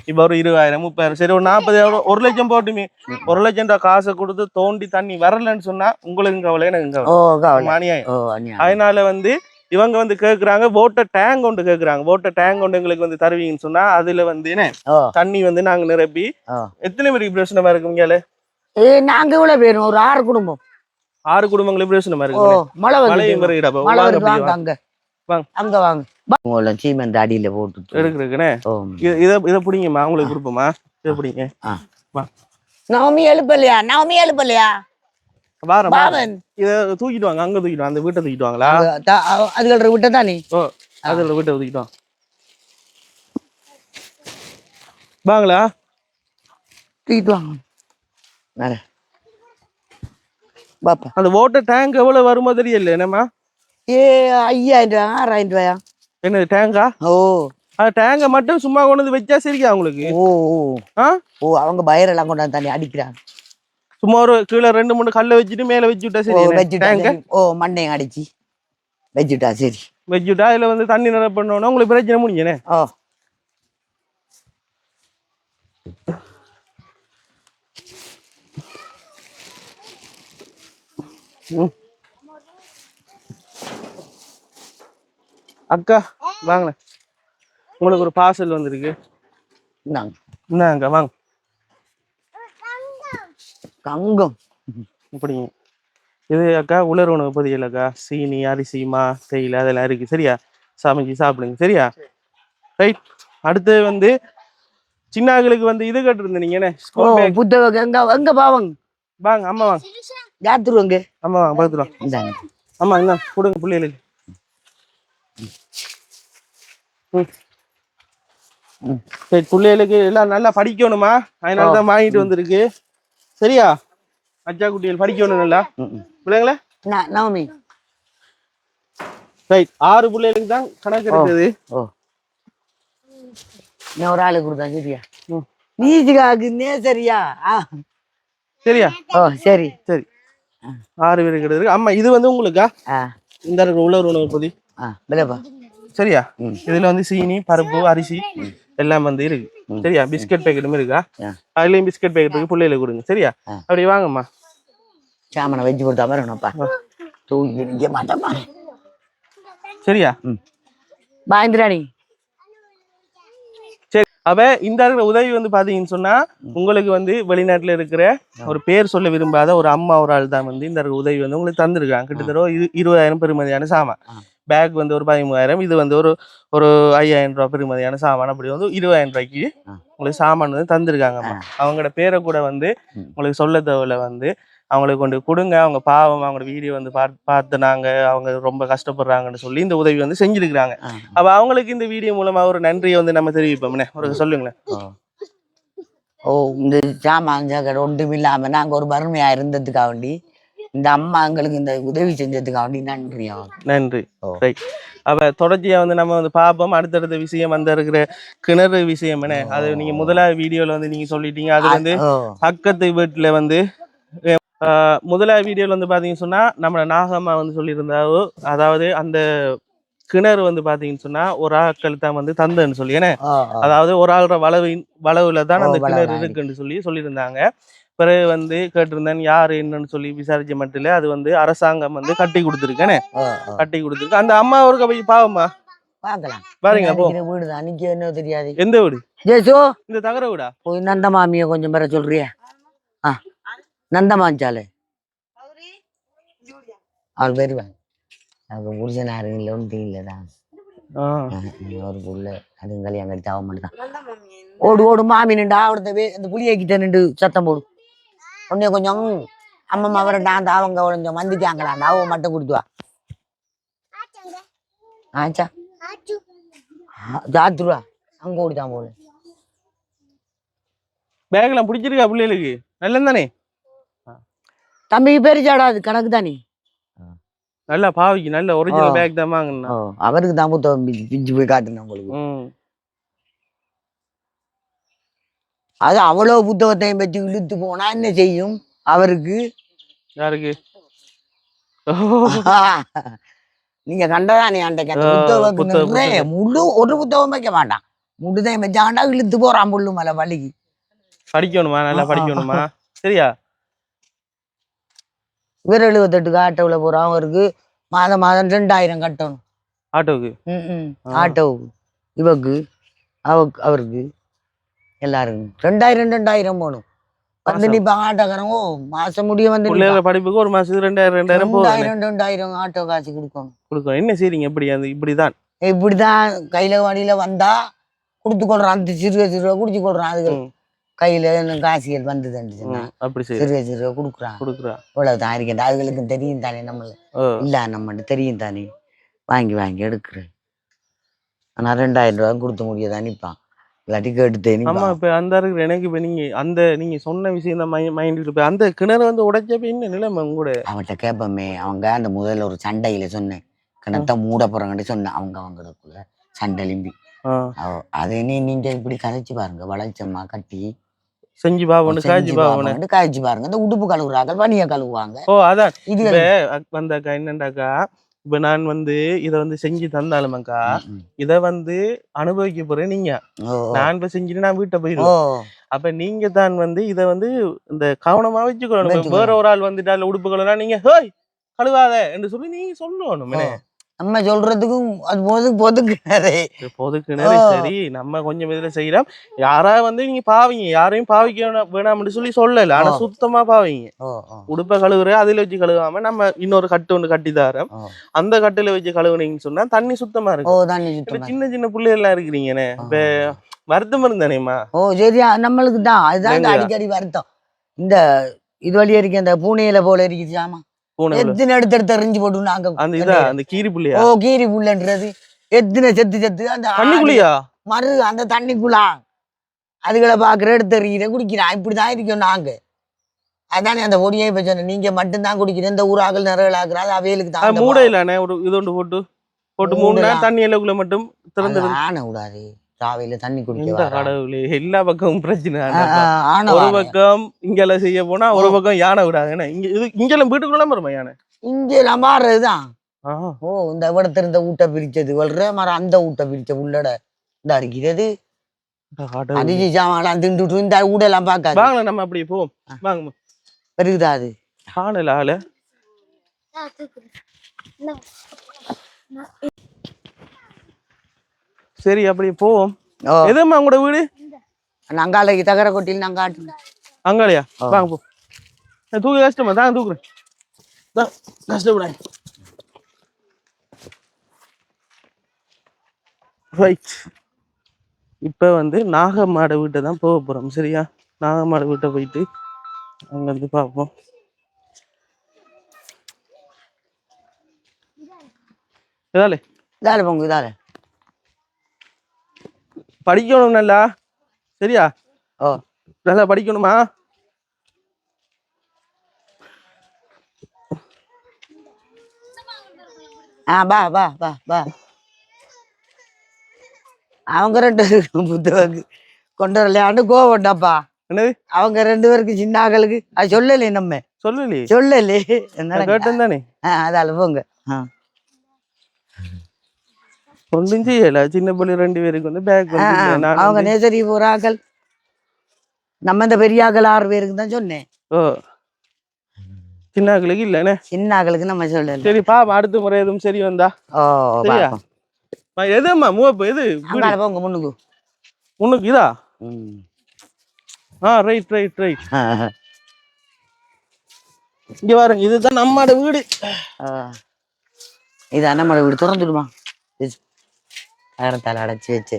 இப்ப ஒரு 20,000 30,000 சரி ஒரு 40,000 1 லட்சம் போட்டுமே 1 லட்சம் ரூபாய் காசை கொடுத்து தோண்டி தண்ணி வரலன்னு சொன்னா உங்களுக்கு கவலை எனக்கு கவலை. அதனால வந்து இவங்க வந்து கேக்குறாங்க வாட்டர் டேங்க் கொண்டு கேக்குறாங்க. வாட்டர் டேங்க் கொண்டு எங்களுக்கு வந்து தருவீங்கன்னு சொன்னா அதுல வந்து தண்ணி வந்து நாங்க நிரப்பி எத்தனை பேருக்கு பிரயோசனமா இருக்குங்க? நாங்க இவ்வளவு பேரும் ஒரு 6 குடும்பம் 6 குடும்பங்களுக்கு பிரயோசனமா இருக்கு. அங்க வாங்க சீமெண்ட் அடியில போட்டு எடுக்கிறேன். இதை பிடிங்கம்மா உங்களுக்கு கொடுப்போமா? இதை பிடிங்க. நவமி எழுப்பலையா இத தூக்கிட்டு வாங்க. அங்க தூக்கிட்டு அந்த வீட்டை தூக்கிட்டு வாங்களா? அதுகள வீட்டை தானே. அதுல வீட்டை தூக்கிட்டு வாங்களா? தூக்கிட்டு வாங்க. பாப்பா அந்த வாட்டர் டேங்க் எவ்வளவு வருமோ தெரியல. என்னம்மா 5,000 ரூபாயா 6,000 ரூபாயா? என்னது டேங்கா? அந்த டேங்க மட்டும் சும்மா கொண்டு வந்து வச்சா சரியா உங்களுக்கு? அவங்க பயரெல்லாம் கொண்டாந்து தண்ணி அடிக்கிறாங்க. சும்மா ஒரு கீழே 2-3 கல்ல வச்சுட்டு மேல வச்சுட்டா சரி. மண்டையும் அடிச்சு வச்சுட்டா சரி. வச்சுட்டா இதுல வந்து தண்ணி நிறை பண்ணோம்னா உங்களுக்கு பிரச்சனை முடிஞ்சனே. அக்கா வாங்க, உங்களுக்கு ஒரு பார்சல் வந்திருக்கு. வாங்க. தங்கம் அப்படிங்க. இது அக்கா உலர் உணவு பதியல் அக்கா. சீனி அரிசி மா தேயிலை அதெல்லாம் இருக்கு சரியா. சமைச்சு சாப்பிடுங்க சரியா ரைட். அடுத்து வந்து சின்னாக்களுக்கு வந்து இது கட்டிருந்த நீங்க என்ன ஸ்கூல் பேக் புத்தகம் எங்க பாவங்க வாங்க அம்மா வாங்க யாத்துருவங்க அம்மா வாங்க பார்த்துருவோம். இந்தாங்க அம்மா என்ன கொடுங்க பிள்ளைகளுக்கு. சரி பிள்ளைகளுக்கு எல்லாம் நல்லா படிக்கணுமா அதனால தான் வாங்கிட்டு வந்திருக்கு சரியா. அச்சா குட்டிகள் படிக்கணும் நல்லா பிள்ளைங்களே. நவமி ரைட் 6 பிள்ளைகளுக்கு தான் கணக்கு இருக்குது. நான் ஒரு ஆளு கொடுத்தேன் சரியா நீதிக்காக்குன்னே சரியா சரியா சரி சரி 6 பேர் கிடையாது. அம்மா இது வந்து உங்களுக்கா இந்த உழவு உணவு பொதி சரியா. இதுல வந்து சீனி பருப்பு அரிசி எல்லாம் வந்து இருக்கு சரியா. பிஸ்கட் பேக்கெட்டும் இருக்கா அதுலயும் பிஸ்கட் பேக்கெட் இருக்கு பிள்ளைகளுக்கு கொடுங்க சரியா. அப்படி வாங்கம்மா சாமனை வச்சு கொடுத்தா மாதிரி வேணும்ப்பா தூக்கி மாட்டேம்மா சரியா. பாயந்திராணி சரி அப்ப இந்த உதவி வந்து பாத்தீங்கன்னு சொன்னா உங்களுக்கு வந்து வெளிநாட்டுல இருக்கிற ஒரு பேர் சொல்ல விரும்பாத ஒரு அம்மா ஒரு ஆள் தான் வந்து இந்த உதவி வந்து உங்களுக்கு தந்திருக்காங்க. கிட்டத்தட்ட 20,000 பெருமதியான சாமான். பேக் வந்து ஒரு 13,000 இது வந்து ஒரு 5,000 ரூபாய் பெருமதியான சாமான். அப்படி வந்து 20,000 ரூபாய்க்கு உங்களுக்கு சாமான் வந்து தந்திருக்காங்கம்மா. அவங்களோட பேரை கூட வந்து உங்களுக்கு சொல்ல தேவையில்ல வந்து அவங்களுக்கு கொண்டு கொடுங்க. அவங்க பாவம் அவங்களோட வீடியோ வந்து பார்த்து நாங்க அவங்க ரொம்ப கஷ்டப்படுறாங்கன்னு சொல்லி இந்த உதவி வந்து செஞ்சிருக்கிறாங்க. அப்ப அவங்களுக்கு இந்த வீடியோ மூலமா ஒரு நன்றியை வந்து நம்ம தெரிவிப்போம்னே ஒரு சொல்லுங்களேன். இந்த சாமான் ஜாக்கெட் ஒன்றும் இல்லாம நாங்க ஒரு வறுமையா இருந்ததுக்காக வேண்டி இந்த அம்மா எங்களுக்கு இந்த உதவி செஞ்சதுக்காக வேண்டி நன்றி. ரைட். அப்ப தொடர்ச்சியா வந்து நம்ம வந்து பார்ப்போம். அடுத்தடுத்த விஷயம் வந்து இருக்கிற கிணறு விஷயம் என்ன அது நீங்க முதலாவது வீடியோல வந்து நீங்க சொல்லிட்டீங்க. அது வந்து பக்கத்து வீட்டுல வந்து முதலாவது வீடியோல வந்து பாத்தீங்கன்னு சொன்னா நம்ம நாகம்மா வந்து சொல்லியிருந்தாவோ அதாவது அந்த கிணறு வந்து பாத்தீங்கன்னு சொன்னா ஒரு ஆட்கள் தான் வந்து தந்தன்னு சொல்லி ஏன்னா அதாவது ஒரு ஆளோட வளவுல தான் அந்த கிணறு இருக்குன்னு சொல்லியிருந்தாங்க. பிறகு வந்து கேட்டிருந்தேன் யாரு என்னன்னு சொல்லி விசாரிச்ச மட்டும் இல்ல அது வந்து அரசாங்கம் வந்து கட்டி கொடுத்துருக்கேனே கட்டி கொடுத்துருக்கு. அந்த அம்மா ஒரு போய் பாவம்மா பாருங்க என்ன தெரியாது எந்த வீடு இந்த தகர வீடா போய் நந்த மாமிய கொஞ்சம் பேர சொல்றியா நந்தமாஞ்சாலே அவர் வருவாங்க அவங்க புருஷன் யாரும் இல்லை ஒன்றும் இல்லைதான் ஒரு புள்ள அது கல்யாணம் கடிச்சு ஆக மாட்டேதான் ஓடு மாமின்னுண்டா அவர்த்த இந்த புளியக்கிட்ட நின்று சத்தம் போடு உடனே கொஞ்சம் அம்மம்மா வரண்டா அந்த அவங்க கொஞ்சம் வந்துட்டாங்களாண்டா அவ மட்டும் கொடுத்துவா ஆச்சா ஜாத்துருவா அங்க ஓடிதான் போல பேக்லாம் பிடிச்சிருக்கா பிள்ளைகளுக்கு நல்லதானே தம்பி பெருச்சாடாது கணக்கு தானே நல்லா பாவிக்கு நல்ல ஒரிஜினல் பேக் தான் வாங்கணும். அவருக்கு தான் புத்தகம் பிஞ்சு போய் காட்டுனேன் உங்களுக்கு. அது அவ்வளவு புத்தகத்தையும் வச்சு இழுத்து போனா என்ன செய்யும் அவருக்கு யாருக்கு நீங்க கண்டதானே அன்றைக்கு அந்த புத்தகம் முழு ஒரு புத்தகம் வைக்க மாட்டான் முழுதையும் வச்சாண்டா இழுத்து போறான் புல்லு மலை வலிக்கு. படிக்கணுமா நல்லா படிக்கணுமா சரியா. இவர் 78 ஆட்டோவில் போறான் அவருக்கு மாதம் 2,000 கட்டணும் ஆட்டோவுக்கு. ஆட்டோவுக்கு இவக்கு அவருக்கு எல்லாருக்கும் 2,000 போகணும் வந்து நிப்பா ஆட்டோக்காரங்க மாசம் முடிய வந்து படிப்புக்கு ஒரு மாசத்துக்கு 2,000 ஆட்டோ காசு கொடுக்கணும். என்ன செய்றீங்க எப்படி அது இப்படிதான் கையில வண்டியில வந்தா குடுத்து கொள்றான் அந்த சிறுவ குடிச்சு கொள்றான் அதுக்கு கையில காசிகள் வந்துதுன்னு அப்படி சிறுவ கொடுக்குறான் இவ்வளவுதான் இருக்கேன் அதுகளுக்கு தெரியும் தானே நம்மள இல்ல நம்ம தெரியும் தானே வாங்கி எடுக்கிறேன். ஆனா 2,000 ரூபாய் கொடுத்து முடியதான் நிப்பான் இல்லாட்டி கேட்டு. ஆமா இப்ப அந்த எனக்கு இப்ப நீங்க சொன்ன விஷயம் தான் மைண்ட் அந்த கிணறு வந்து உடைச்சப்ப என்ன நிலைமை கூட அவன்கிட்ட கேட்போமே அவங்க அந்த முதல்ல ஒரு சண்டையில சொன்னேன் கிணத்த மூட போறாங்கன்னு சொன்னேன் அவங்களுக்குள்ள சண்டை லிம்பி அதே நீங்க இப்படி கரைச்சு பாருங்க வளைச்சம்மா கட்டி செஞ்சு காய்ச்சி பாருங்க இந்த உடுப்பு கழுவுறாங்க பனிய கழுவுவாங்க. அதான் இது வந்தாக்கா என்னண்டாக்கா இப்ப நான் வந்து இத வந்து செஞ்சு தந்தாலுமாக்கா இத வந்து அனுபவிக்க போறேன் நீங்க நான் இப்ப செஞ்சுட்டு நான் வீட்டை போயிடுவேன். அப்ப நீங்க தான் வந்து இத வந்து இந்த கவனமா வச்சுக்கணும். வேற ஒரு ஆள் வந்துட்டால உடுப்பு கழுவுனா நீங்க ஹோய் கழுவாத என்று சொல்லி நீங்க சொல்லணும். நம்ம சொல்றதுக்கும் அது பொதுக்குனதே பொதுக்குனது சரி. நம்ம கொஞ்சம் இதுல செய்யலாம். யாரா வந்து நீங்க பாவீங்க, யாரையும் பாவிக்க வேணாம்னு சொல்லல. ஆனா சுத்தமா பாவீங்க. உடுப்பை கழுவுற அதுல வச்சு கழுவாம நம்ம இன்னொரு கட்டு ஒன்று கட்டி தரோம். அந்த கட்டுல வச்சு கழுவுனீங்கன்னு சொன்னா தண்ணி சுத்தமா இருக்கும். சின்ன சின்ன பிள்ளைகள் எல்லாம் இருக்கிறீங்கன்னு இப்ப வருத்தம் இருந்தானேம்மா. சரியா நம்மளுக்கு தான் அதுதான் அடிக்கடி வருத்தம். இந்த இது வழியா இருக்கு அந்த பூனையில போல இருக்குது. ஆமா எத்தனை எடுத்து எறிஞ்சு போட்டு நாங்க அந்த கீரி புள்ளியா கீரி புள்ளன்றது எத்தனை செத்து அந்த தண்ணிக்குள்ளியா மறு அந்த தண்ணிக்குள்ளா அதுகளை பாக்குற எடுத்து எறிகிற குடிக்கிறான். இப்படிதான் இருக்கோம் நாங்க. அதானே அந்த பொடியை இப்ப சொன்ன நீங்க மட்டும்தான் குடிக்கிறேன். இந்த ஊராக்கள் நிறைய ஆக்குறாது அவைகளுக்கு தான் மூடையிலானே ஒரு இது ஒன்று போட்டு மூணு தண்ணி எல்லைக்குள்ள மட்டும் திறந்து ஆன விடாது. ராவையில தண்ணி குடிக்க கடவுளே எல்லா பக்கமும் பிரச்சனை. ஒரு பக்கம் இங்கெல்லாம் செய்ய போனா ஒரு பக்கம் யானை விடாது. இங்கெல்லாம் வீட்டுக்குள்ள வருமா யானை? இங்கெல்லாம் மாறுறதுதான். இந்த இடத்துல இருந்த ஊட்ட பிரிச்சது வளர மரம் அந்த ஊட்ட பிரிச்ச உள்ளட இந்த அடிக்கிறது அதிர்ச்சி சாமான் திண்டுட்டு இந்த ஊடெல்லாம் பார்க்காது. வாங்க நம்ம அப்படி போவோம். வாங்க வருகுதா அது ஆளல ஆள சரி அப்படி போவோம். எதுமா உங்களோட வீடு? அங்காளைக்கு தகர கொட்டியில் நாங்க ஆட்டு அங்காளையா? வாங்க போ. தூக்கு கஷ்டமா தான் தூக்குறேன். கஷ்டப்பட ரைட். இப்ப வந்து நாகம்மாட வீட்டை தான் போக போறோம். சரியா? நாகம்மாட வீட்டை போயிட்டு அங்க இருந்து பார்ப்போம். இதாலே இதாலே போங்க இதாலே படிக்கணும் நல்லா. சரியா? நல்லா படிக்கணுமா? வா வா வா வா. அவங்க 2 புத்தகம் கொண்டு வரலையாண்டு கோவண்டாப்பா. என்னது அவங்க 2 பேருக்கு சின்ன ஆக்களுக்கு அது சொல்லலே நம்ம சொல்லலே கேட்டேன் தானே. அதால போங்க. ஒன்றும் செய்யல. சின்ன பிள்ளை 2 பேருக்கு வந்து பேக் அவங்க நேசரி போறாக்கள். நம்ம இந்த பெரிய ஆக்கள் 6 பேருக்கு தான் சொன்னேன். சின்ன ஆக்களுக்கு இல்ல. சின்ன ஆக்களுக்கு நம்ம சொல்லல. சரி பாப்பா அடுத்த முறை எதுவும் சரி வந்தா. சரியா? எதுமா மூவ் எது போங்க முன்னுக்கு இதா? Right right right. இங்க பாருங்க இதுதான் நம்மளோட வீடு. இதான் நம்மளோட வீடு. திறந்துடுமா நேரத்தால அடைச்சி வச்சு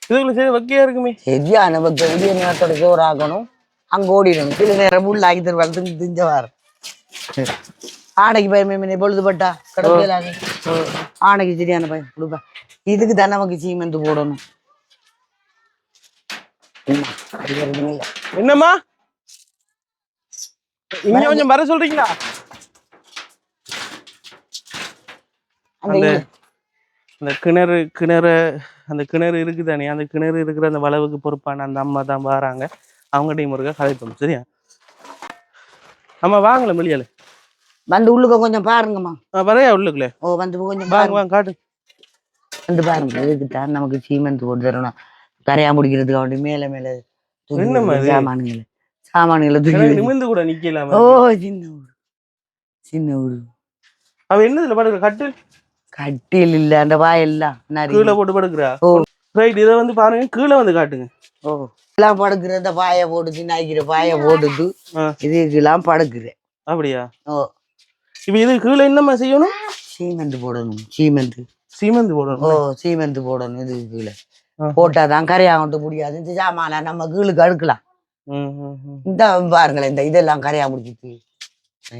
இதுக்குள்ள சரி வக்கையா இருக்குமே. சரியான வக்கை நேரத்தோட ஜோர் ஆகணும். அங்க ஓடிடணும். சில நேரம் உள்ள ஆகி தருவாங்க திஞ்சவார் ஆனைக்கு பயமே பொழுதுபட்டா கடவுளாங்க. ஆனைக்கு சரியான பயம் கொடுப்பா. இதுக்கு தான் நமக்கு சீமெந்து போடணும். என்னம்மா இங்க கொஞ்சம் வர சொல்றீங்களா? அந்த கிணறு இருக்குதானே, அந்த கிணறு இருக்கிற அந்த வளவுக்கு பொறுப்பான அந்த அம்மா தான் வராங்க. அவங்ககிட்டையும் முருகா கதைப்போம். சரியா? அம்மா வாங்கல வெளியால வந்து உள்ளுக்க கொஞ்சம் பாருங்கம்மா. வரையா உள்ளுக்குள்ள? வந்து கொஞ்சம் வாங்க வாங்க காட்டு வந்து பாருங்க. இதுக்குத்தான் நமக்கு சீமெந்து போட்டு தரணும். கரையா முடிக்கிறதுக்கு அப்படி மேல மேல சாமான்களை நிமிர்ந்து கூட நிக்கலாம். சின்ன ஊரு அவ என்னதுல படுக்கிற? கட்டில் இல்ல அந்த வாயெல்லாம் கீழே போட்டு படுக்கிறா. ரைட். இதை வந்து பாருங்க கீழே வந்து காட்டுங்க. எல்லாம் படுக்குற இந்த பாய போட்டு நாய்க்கிற பாய போட்டுட்டு இதுக்கெல்லாம் படுக்குறேன். அப்படியா? இப்ப இது கீழே என்னம்மா செய்யணும்? சீமெந்து போடணும். சீமெந்து போடணும். சீமெந்து போடணும். இது கீழே போட்டாதான் கரையாகட்டு முடியாது. இந்த சாமான நம்ம கீழுக்கு அடுக்கலாம். இந்த பாருங்களேன் இந்த இதெல்லாம் கரையா முடிச்சிட்டு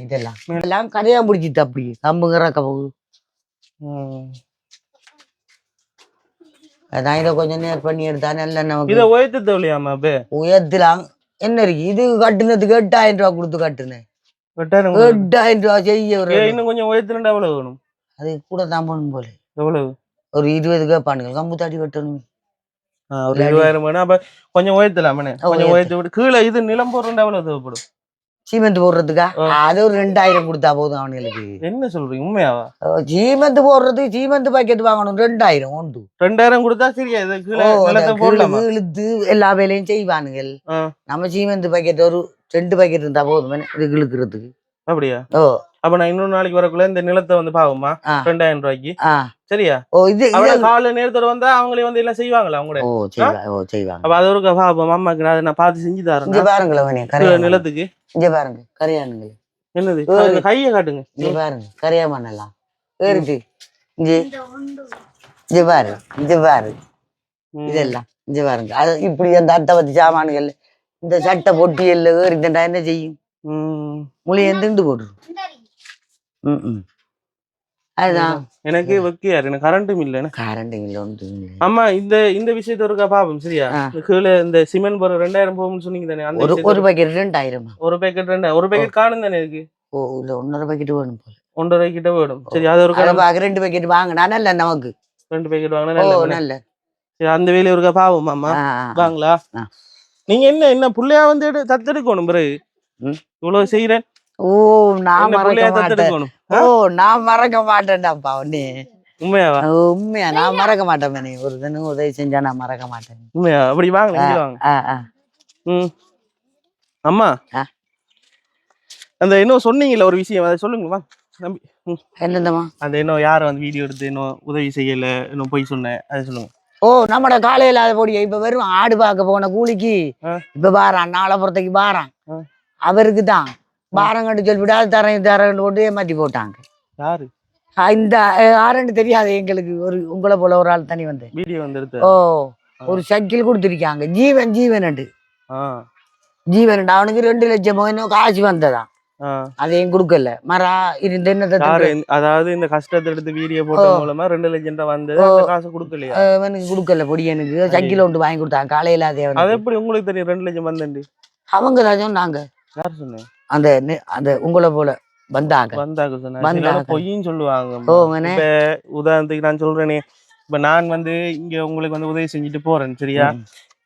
இதெல்லாம் கரையா முடிச்சிட்டு அப்படி கம்புங்கிற கம்பு. அதான் இதை கொஞ்சம் நேர் பண்ணி எடுத்தா நல்ல நமக்கு. இதை உயர்த்தலையாமா? உயர்த்தலாம். என்ன இருக்கு இது கட்டுனதுக்கு 8000 ரூபா கொடுத்து கட்டுனேன். 8000 ரூபா செய்ய இன்னும் கொஞ்சம் உயர்த்தினா எவ்வளவு வேணும்? அது கூட தான் போகணும் போல. எவ்வளவு? ஒரு 20 கேட்பானுங்க. கம்பு தாட்டி வெட்டணும். ஒரு 20,000 வேணும். அப்ப கொஞ்சம் உயர்த்தலாமே. கொஞ்சம் உயர்த்தி விட்டு கீழே இது நிலம் போடுறா எவ்வளவு தேவைப்படும்? சீமெந்து போடுறதுக்கா? அது ஒரு 2000 கொடுத்தா போதும் அவனுங்களுக்கு. என்ன சொல்றீங்க? உண்மையாவா? சீமெந்து போடுறது சீமெந்து பாக்கெட் வாங்கணும் 2000 உண்டு. 2000 கொடுத்தா சரியா? இழுத்து எல்லா வேலையும் செய்வானுங்க. நம்ம சீமெந்து பாக்கெட் ஒரு 2 பாக்கெட் இருந்தா போதும் இது இழுக்கிறதுக்கு. அப்படியா? அப்ப நான் இன்னொரு நாளைக்கு வரக்குள்ள இந்த நிலத்தை வந்து பாவமா 2000 ரூபாய்க்கு சரியா? ஓ இது காலைல நேரத்தோட வந்தா அவங்களே வந்து எல்லாம் செய்வாங்களா அவங்க? செய்வாங்க. அப்ப அது ஒரு பாவம் அம்மாக்கு நான் பார்த்து செஞ்சு தரேன். இங்க பாருங்களேன் நிலத்துக்கு. இங்க பாருங்க கரையானுங்க. என்னது கைய காட்டுங்க. இங்க பாருங்க கரையா மண்ணெல்லாம் ஏறுது. இங்க பாரு இங்க பாரு இதெல்லாம் இங்க பாருங்க. அது இப்படி அந்த அட்டவத்தி சாமான்கள் இந்த சட்டை பொட்டியல்ல ஏறிட்டா என்ன செய்யும்? முளைய திண்டு போட்டுரும். அதுதான் எனக்கு வெக்கையாரு. எனக்கு கரண்ட்டும் இல்ல. கரண்ட்டும் இல்ல ஒன்று. அம்மா இந்த விஷயத்த இருக்கா பாப்போம் சரியா? கீழே இந்த சிமெண்ட் போற 2000 போகும்னு சொன்னீங்க தானே? ஒரு பேக்கெட் 2000. ஒரு பேக்கெட் 2000. ஒரு பேக்கெட் காணும் தானே இருக்கு? ஓ இல்ல 1.5 பேக்கெட் வேணும் போல. 1.5 கிட்ட வேணும். சரி அது ஒரு 2 பேக்கெட் வாங்கினா நல்ல நமக்கு. 2 பேக்கெட் வாங்கினா நல்ல. சரி அந்த வேலையை இருக்கா பாவம் அம்மா வாங்களா? நீங்க என்ன புள்ளையா வந்து தத்தெடுக்கணும் பிறகு இவ்வளவு செய்யறேன். ஓ நான் மறக்க மாட்டேன். ஓ நான் மறக்க மாட்டேன்டாப்பா ஒண்ணு. உண்மையாவா? உண்மையா நான் மறக்க மாட்டேன். நீ ஒரு தினம் உதவி செஞ்சா நான் மறக்க மாட்டேன். உண்மையா? அப்படி வாங்க. அம்மா அந்த இன்னும் சொன்னீங்கல்ல ஒரு விஷயம், அதை சொல்லுங்க நம்பி. என்னமா அந்த இன்னும் யார வந்து வீடியோ எடுத்து இன்னும் உதவி செய்யல இன்னும் போய் சொன்னேன் அதை சொல்லுங்க. ஓ நம்மட காலையில அதை போடிய இப்ப வெறும் ஆடு பார்க்க போன கூலிக்கு இப்ப பாறான் நாலப்புறத்துக்கு பாறான். அவருக்கு தான் பாரம் கண்டு சொல்லிவிட்டு அது தரேன் போட்டு ஏமாத்தி போட்டாங்க. யாரு இந்த யாருன்னு தெரியாது எங்களுக்கு. ஒரு உங்களை போல ஒரு ஆள் தனி வந்து வீடியோ வந்து ஓ ஒரு சைக்கிள் கொடுத்துருக்காங்க. ஜீவன் அவனுக்கு 2 லட்சம் இன்னும் காசு வந்ததான். அதையும் கொடுக்கல மரா இருந்த என்ன. அதாவது இந்த கஷ்டத்தை எடுத்து வீடியோ போட்ட மூலமா 2 லட்சம் வந்து காசு கொடுக்கலையா? அவனுக்கு கொடுக்கல பொடியனுக்கு சைக்கிள் ஒன்று வாங்கி கொடுத்தாங்க காலையில. அது எப்படி உங்களுக்கு தெரியும் 2 லட்சம் வந்தேன்? அவங்க தான் சொன்னாங்க. யார் சொன்னேன்? அந்த உங்களை போல வந்தாங்க பொய்யும் சொல்லுவாங்க. இப்ப உதாரணத்துக்கு நான் சொல்றேனே, இப்ப நான் வந்து இங்க உங்களுக்கு வந்து உதவி செஞ்சுட்டு போறேன் சரியா?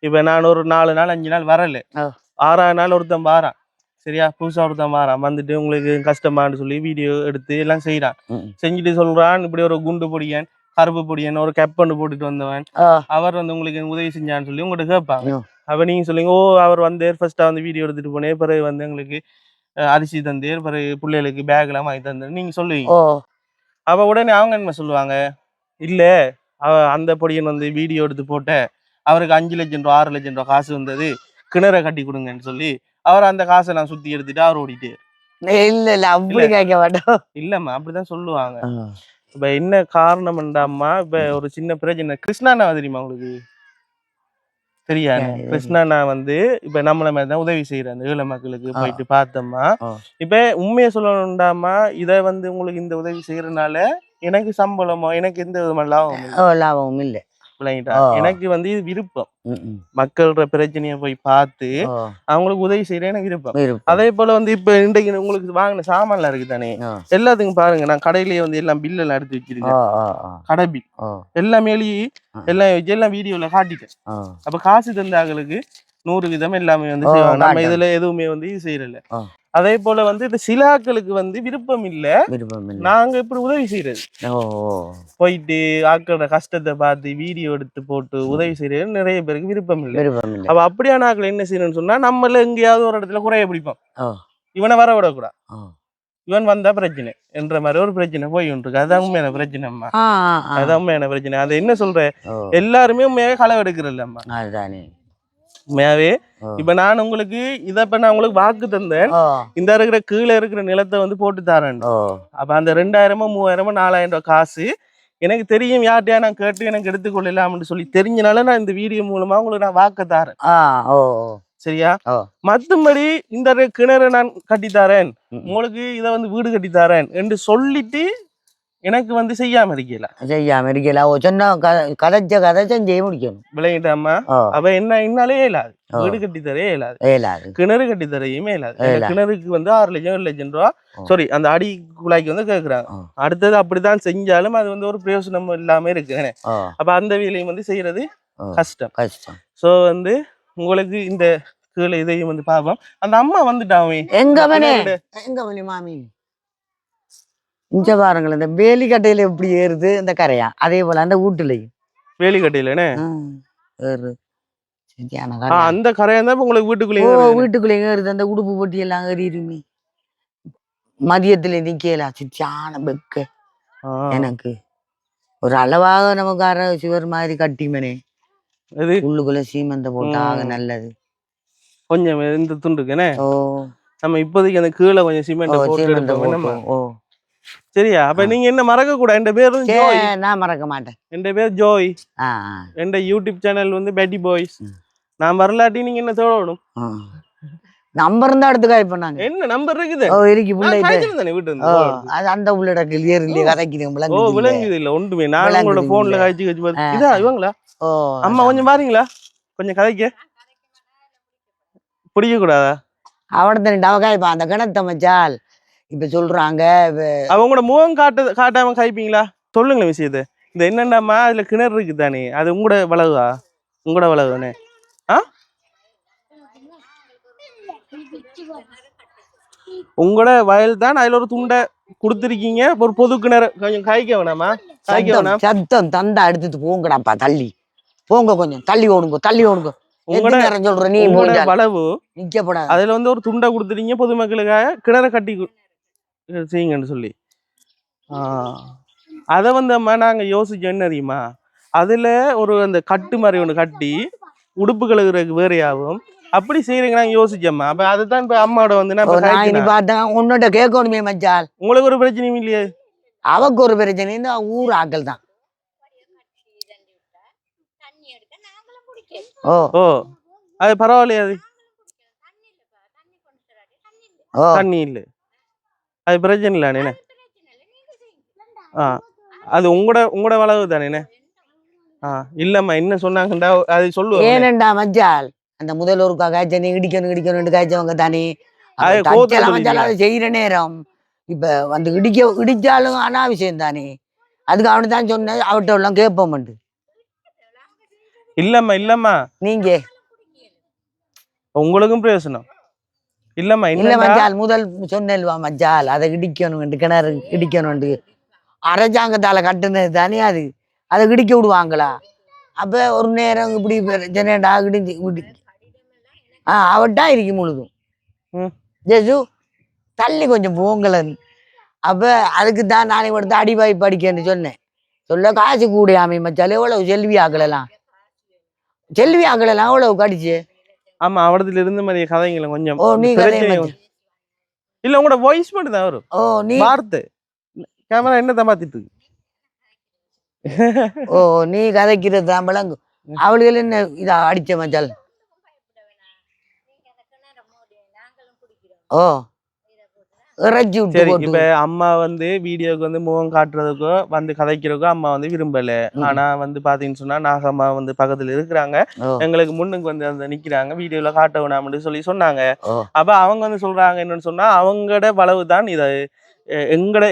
இப்ப நான் ஒரு 4 நாள் 5 நாள் வரல, 6ஆவது நாள் ஒருத்தன் வாரான் சரியா? புதுசா ஒருத்தன் வாரான் வந்துட்டு உங்களுக்கு கஷ்டமானு சொல்லி வீடியோ எடுத்து எல்லாம் செய்யறான். செஞ்சுட்டு சொல்றான் இப்படி ஒரு குண்டு பொடியன் கருப்பு பொடியன் ஒரு கெப்பண்டு போட்டுட்டு வந்தவன் அவர் வந்து உங்களுக்கு உதவி செஞ்சான்னு சொல்லி உங்கள்கிட்ட கேட்பாங்க. அப்ப நீங்க சொல்லுங்க ஓ அவர் வந்து ஃபர்ஸ்டா வந்து வீடியோ எடுத்துட்டு போனேன், பிறகு வந்து எங்களுக்கு அரிசி தந்தேர், பிறகு பிள்ளைகளுக்கு பேக் எல்லாம் வாங்கி தந்தேன் நீங்க சொல்லுவீங்க. அப்ப உடனே அவங்க என்ன சொல்லுவாங்க, இல்ல அந்த பொடியன் வந்து வீடியோ எடுத்து போட்ட அவருக்கு 5 லட்சம் ரூபா 6 லட்சம் ரூபா காசு வந்தது, கிணற கட்டி கொடுங்கன்னு சொல்லி அவர் அந்த காசை நான் சுத்தி எடுத்துட்டு அவர் ஓடிட்டு. இல்ல அப்படி கேட்க மாட்டோம். இல்லம்மா அப்படிதான் சொல்லுவாங்க. இப்ப என்ன காரணம்டாம்மா, இப்ப ஒரு சின்ன பிரச்சனை. கிருஷ்ணாண்ணா தெரியுமா உங்களுக்கு? தெரியாது. கிருஷ்ணாண்ணா வந்து இப்ப நம்மள மாதிரிதான் உதவி செய்யற அந்த ஏழை மக்களுக்கு போயிட்டு பார்த்தோம்மா. இப்ப உண்மையை சொல்லணும்டாமா, இதை வந்து உங்களுக்கு இந்த உதவி செய்யறதுனால எனக்கு சம்பளமோ எனக்கு எந்த விதமான லாபமும் இல்லை. எனக்கு வந்து இது விருப்பம். மக்களோட பிரச்சனையை போய் பார்த்து அவங்களுக்கு உதவி செய்யற எனக்கு விருப்பம். அதே போல வந்து இப்ப இன்றைக்கு உங்களுக்கு வாங்கின சாமான்லாம் இருக்கு தானே, எல்லாத்துக்கும் பாருங்க நான் கடையிலேயே வந்து எல்லாம் பில் எல்லாம் எடுத்து வச்சிருக்கேன். கடை பில் எல்லாமே எல்லாம் வீடியோல காட்டிட்டேன். அப்ப காசு தந்தாங்களுக்கு 100 வீதம் எல்லாமே வந்து செய்வாங்க. நம்ம இதுல எதுவுமே வந்து இது செய்யறல. அதே போல வந்து இந்த சிலாக்களுக்கு வந்து விருப்பம் இல்ல, நாங்க இப்படி உதவி செய்யறது. போயிட்டு ஆக்களோட கஷ்டத்தை பார்த்து வீடியோ எடுத்து போட்டு உதவி செய்யறது நிறைய பேருக்கு விருப்பம் இல்லை. அப்ப அப்படியான ஆக்கள் என்ன செய்யணும்னு சொன்னா, நம்மள எங்கேயாவது ஒரு இடத்துல குறைய பிடிப்போம், இவனை வர விடக்கூடாது, இவன் வந்தா பிரச்சனை என்ற மாதிரி ஒரு பிரச்சனை போய் இருக்கு. அதான் உண்மையான பிரச்சனைம்மா, அதான் உண்மையான பிரச்சனை. அதை என்ன சொல்ற, எல்லாருமே உண்மையாவே களவு எடுக்கிறல்லம்மா உண்மையாவே. இப்ப நான் உங்களுக்கு இதப்ப நான் உங்களுக்கு வாக்கு தந்தேன், இந்த இருக்கிற கீழே இருக்கிற நிலத்தை வந்து போட்டு தரேன். அப்ப அந்த 2000 3000 4000 ரூபாய் காசு எனக்கு தெரியும், யார்ட்டையா நான் கேட்டு எனக்கு எடுத்துக்கொள்ளலாம்னு சொல்லி தெரிஞ்சனால நான் இந்த வீடியோ மூலமா உங்களுக்கு நான் வாக்கு தரேன் சரியா? மத்தபடி இந்த கிணறு நான் கட்டித்தாரேன் உங்களுக்கு, இதை வந்து வீடு கட்டித்தாரேன் என்று சொல்லிட்டு எனக்கு வந்து செய்யாம இருக்கல சொன்ன கதை செஞ்சே முடிக்கணும். விளையிட்டாமா அவ என்னாலே இயலாது, வீடு கட்டி தரே இயலாது, கிணறு கட்டி தரையுமே இயலாது. கிணறுக்கு வந்து 6 லட்சம் 7 லட்சம் ரூபா சாரி அந்த அடி குழாய்க்கு வந்து கேக்குறாங்க. அடுத்தது அப்படித்தான் செஞ்சாலும் அது வந்து ஒரு பிரயோசனம் இல்லாம இருக்கு. அப்ப அந்த வேலையும் வந்து செய்யறது கஷ்டம். சோ வந்து உங்களுக்கு இந்த கீழே இதையும் வந்து பாப்போம். அந்த அம்மா வந்துட்டாவே எங்க மாமி இங்க பாருங்களேன், இந்த வேலிக்கட்டையில எப்படி ஏறுது இந்த கரையா, அதே போல அந்த வீட்டுலயும் வேலிக்கட்டையில அந்த கரையா தான் உங்களுக்கு வீட்டுக்குள்ளேயே ஏறுது. அந்த உடுப்பு பொட்டி எல்லாம் ஏறிடுமே. மதியத்துல நிக்கல சிச்சான பெக்க எனக்கு ஒரு அளவாக நமக்கு சிவர் மாதிரி கட்டிமனே உள்ளுக்குள்ள சீமந்த போட்டாக நல்லது கொஞ்சம் இந்த துண்டுக்குனே ஓ நம்ம இப்போதைக்கு அந்த கீழே கொஞ்சம் சிமெண்ட் போட்டு ஓ சரியா அப்ப நீங்க என்ன மறக்க கூட என் பேரும் ஜோய் நான் மறக்க மாட்டேன் என் பேர் ஜோய் என் யூடியூப் சேனல் வந்து பெட்டி பாய்ஸ் நான் வரலாட்டி நீங்க என்ன தேடணும் நம்பர் இருந்தா எடுத்து காய்ப்போம் நாங்க என்ன நம்பர் இருக்குது அது அந்த உள்ளட கிளியர் இல்லையே கதைக்கிறேன் ஓ விளங்குது இல்ல ஒன்றுமே நான் உங்களோட போன்ல காய்ச்சி காய்ச்சி இதா இவங்களா அம்மா கொஞ்சம் பாருங்களா கொஞ்சம் கதைக்க பிடிக்க கூடாதா அவனை டவகாய்ப்பா அந்த கிணத்த மச்சால் இப்ப சொல்றாங்க அவங்களோட முகம் காட்டாம காய்ப்பீங்களா சொல்லுங்களேன் விஷயத்த இந்த என்னண்டாமா அதுல கிணறு இருக்கு தானே அது உங்களோட வளவா உங்களோட வளவுதானே உங்களோட வயல் தான் அதுல ஒரு துண்டை கொடுத்துருக்கீங்க ஒரு பொது கிணறு கொஞ்சம் காய்க்க வேணாமா காய்க்க வேணாம் சத்தம் தந்தா எடுத்துட்டு போங்கடாப்பா தள்ளி போங்க கொஞ்சம் தள்ளி ஓடுங்க உங்களோட சொல்ற நீ வளவு நிக்கப்படாது அதுல வந்து ஒரு துண்டை கொடுத்துருக்கீங்க பொதுமக்களுக்காக கிணற கட்டி செய்யுங்கன்னு சொல்லி அதை வந்து அம்மா நாங்க யோசிச்சோம் என்ன தெரியுமா அதுல ஒரு அந்த கட்டு மாதிரி ஒண்ணு கட்டி உடுப்பு கழுகுறதுக்கு வேறையாகும் அப்படி செய்யறீங்க நாங்க யோசிச்சோம்மா அப்ப அதுதான் இப்ப அம்மாவோட வந்து நான் பார்த்தேன் உன்னோட கேட்கணுமே மச்சால் உங்களுக்கு ஒரு பிரச்சனையும் இல்லையே அவக்கு ஒரு பிரச்சனை இந்த ஊர் ஆக்கள் தான் ஓ ஓ அது பரவாயில்லையா அது தண்ணி இல்ல அது பிரச்சனை இல்ல அது உங்களோட வளவு தானே இல்லம்மா என்ன சொன்னாங்கண்டா அது சொல்லுவோம் ஏனண்டா மச்சால் அந்த முதல்வருக்கா காய்ச்ச நீ இடிக்கணும் காய்ச்சவங்க தானே அதை செய்யற நேரம் இப்ப வந்து இடிச்சாலும் அனாவசியம் தானே அதுக்கு அவனு தான் சொன்ன அவட்ட எல்லாம் கேட்போம் இல்லம்மா நீங்க உங்களுக்கும் பிரயோசனம் இல்லம்மா இல்ல மச்சால் முதல் சொன்னேல்வா மச்சால் அதை இடிக்கணும் கிணறு இடிக்கணும் அரசாங்கத்தால கட்டுனது தானே அதை இடிக்க விடுவாங்களா அப்ப ஒரு நேரம் இப்படி ஜனடா இடிஞ்சு அவட்டா இருக்கு முழுதும் ஜெசு தள்ளி கொஞ்சம் போங்கலன் அப்ப அதுக்கு தான் நானே கொடுத்து அடிவாய் படிக்கன்னு சொன்னேன் சொல்ல காசு கூடையாமை மச்சால் எவ்வளவு செல்வி ஆகலாம் எவ்வளவு கடிச்சு ஆமா அவடத்துல இருந்து மாதிரி கதைங்கள கொஞ்சம் ஓ நீ இல்ல உங்களோட வாய்ஸ் மட்டும் தான் வரும் ஓ நீ வார்த்தை கேமரா என்ன தமாத்திட்டு இருக்கு ஓ நீ கதைக்கிறது தான் விளங்கு அவளுகள் என்ன இதா அடிச்ச மச்சால் ஓ இறைச்சி சரி இப்ப அம்மா வந்து வீடியோக்கு வந்து முகம் காட்டுறதுக்கோ வந்து கதைக்கிறதுக்கோ அம்மா வந்து விரும்பல ஆனா வந்து பாத்தீங்கன்னு சொன்னா நாகம்மா வந்து பக்கத்துல இருக்கிறாங்க எங்களுக்கு முன்னுக்கு வந்து அந்த நிக்கிறாங்க வீடியோல காட்ட வேணாம்னு சொல்லி சொன்னாங்க அப்ப அவங்க வந்து சொல்றாங்க என்னன்னு சொன்னா அவங்களோட வளவு தான் இது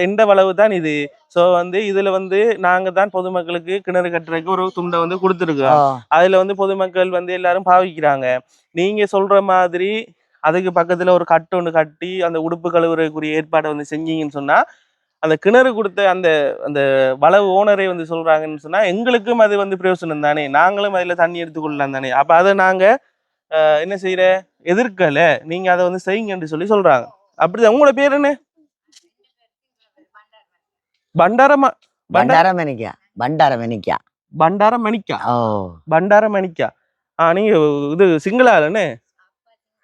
எந்த வளவு தான் இது சோ வந்து இதுல வந்து நாங்க தான் பொதுமக்களுக்கு கிணறு கட்டுறதுக்கு ஒரு துண்டை வந்து கொடுத்துருக்கோம் அதுல வந்து பொதுமக்கள் வந்து எல்லாரும் பாவிக்கிறாங்க நீங்க சொல்ற மாதிரி அதுக்கு பக்கத்துல ஒரு கட்டு ஒன்று கட்டி அந்த உடுப்பு கழுவுறதுக்குரிய ஏற்பாடை வந்து செஞ்சீங்கன்னு சொன்னா அந்த கிணறு கொடுத்த அந்த அந்த வளவு ஓனரை வந்து சொல்றாங்கன்னு சொன்னா எங்களுக்கும் அது வந்து பிரயோசனம் தானே நாங்களும் அதுல தண்ணி எடுத்துக்கொள்ளலாம் தானே அப்ப அதை நாங்க என்ன செய்யற எதிர்க்கல நீங்க அதை வந்து செய்யுங்கன்னு சொல்லி சொல்றாங்க அப்படிதான் உங்களோட பேர் என்ன பண்டாரமணிக்கா நீங்க இது சிங்களா இல்லன்னு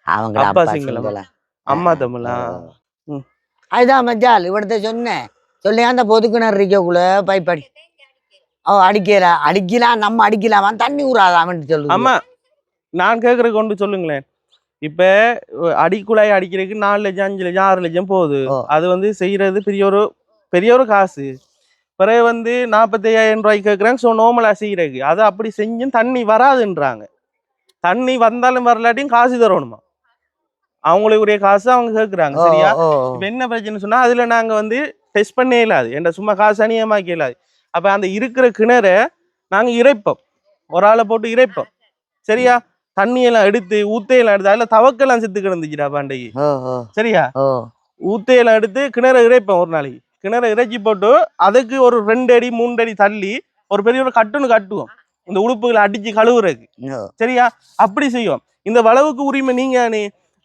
அப்பா சிங்களம் அம்மா தமிழா அதுதான் மச்சால் இவடத்த சொன்னேன் சொல்லி அந்த பொதுக்கிணறு இருக்கக்குள்ள பைப்படி அடிக்கலாம் நம்ம அடிக்கலாமா தண்ணி ஊறாதாமன்னு சொல்லு ஆமா நான் கேக்குறது கொண்டு சொல்லுங்களேன் இப்ப அடிக்குழாய் அடிக்கிறதுக்கு 4 லட்சம் 5 லட்சம் 6 லட்சம் போகுது அது வந்து செய்யறது பெரிய ஒரு காசு பிறகு வந்து 45,000 ரூபாய்க்கு கேட்குறாங்க ஸோ நோமலா செய்யறதுக்கு அது அப்படி செஞ்சும் தண்ணி வராதுன்றாங்க தண்ணி வந்தாலும் வரலாட்டியும் காசு தரணுமா அவங்களுக்குரிய காசு அவங்க கேட்குறாங்க சரியா இப்ப என்ன பிரச்சனை சொன்னா அதுல நாங்க வந்து டெஸ்ட் பண்ணே இல்லாது என்ற சும்மா காசு அநியமாக்க இயலாது அப்ப அந்த இருக்கிற கிணறை நாங்க இறைப்போம் ஒரு ஆளை போட்டு இறைப்போம் சரியா தண்ணியெல்லாம் எடுத்து ஊத்தையெல்லாம் எடுத்து அதுல தவக்கெல்லாம் செத்து கிடந்துச்சுடா பாண்டைக்கு சரியா ஊத்தையெல்லாம் எடுத்து கிணறை இறைப்போம் ஒரு நாளைக்கு கிணறை இறைச்சி போட்டு அதுக்கு ஒரு 2 அடி 3 அடி தள்ளி ஒரு பெரிய ஒரு கட்டுன்னு கட்டுவோம் இந்த உடுப்புகளை அடிச்சு கழுவுறதுக்கு சரியா அப்படி செய்வோம் இந்த வளவுக்கு உரிமை நீங்க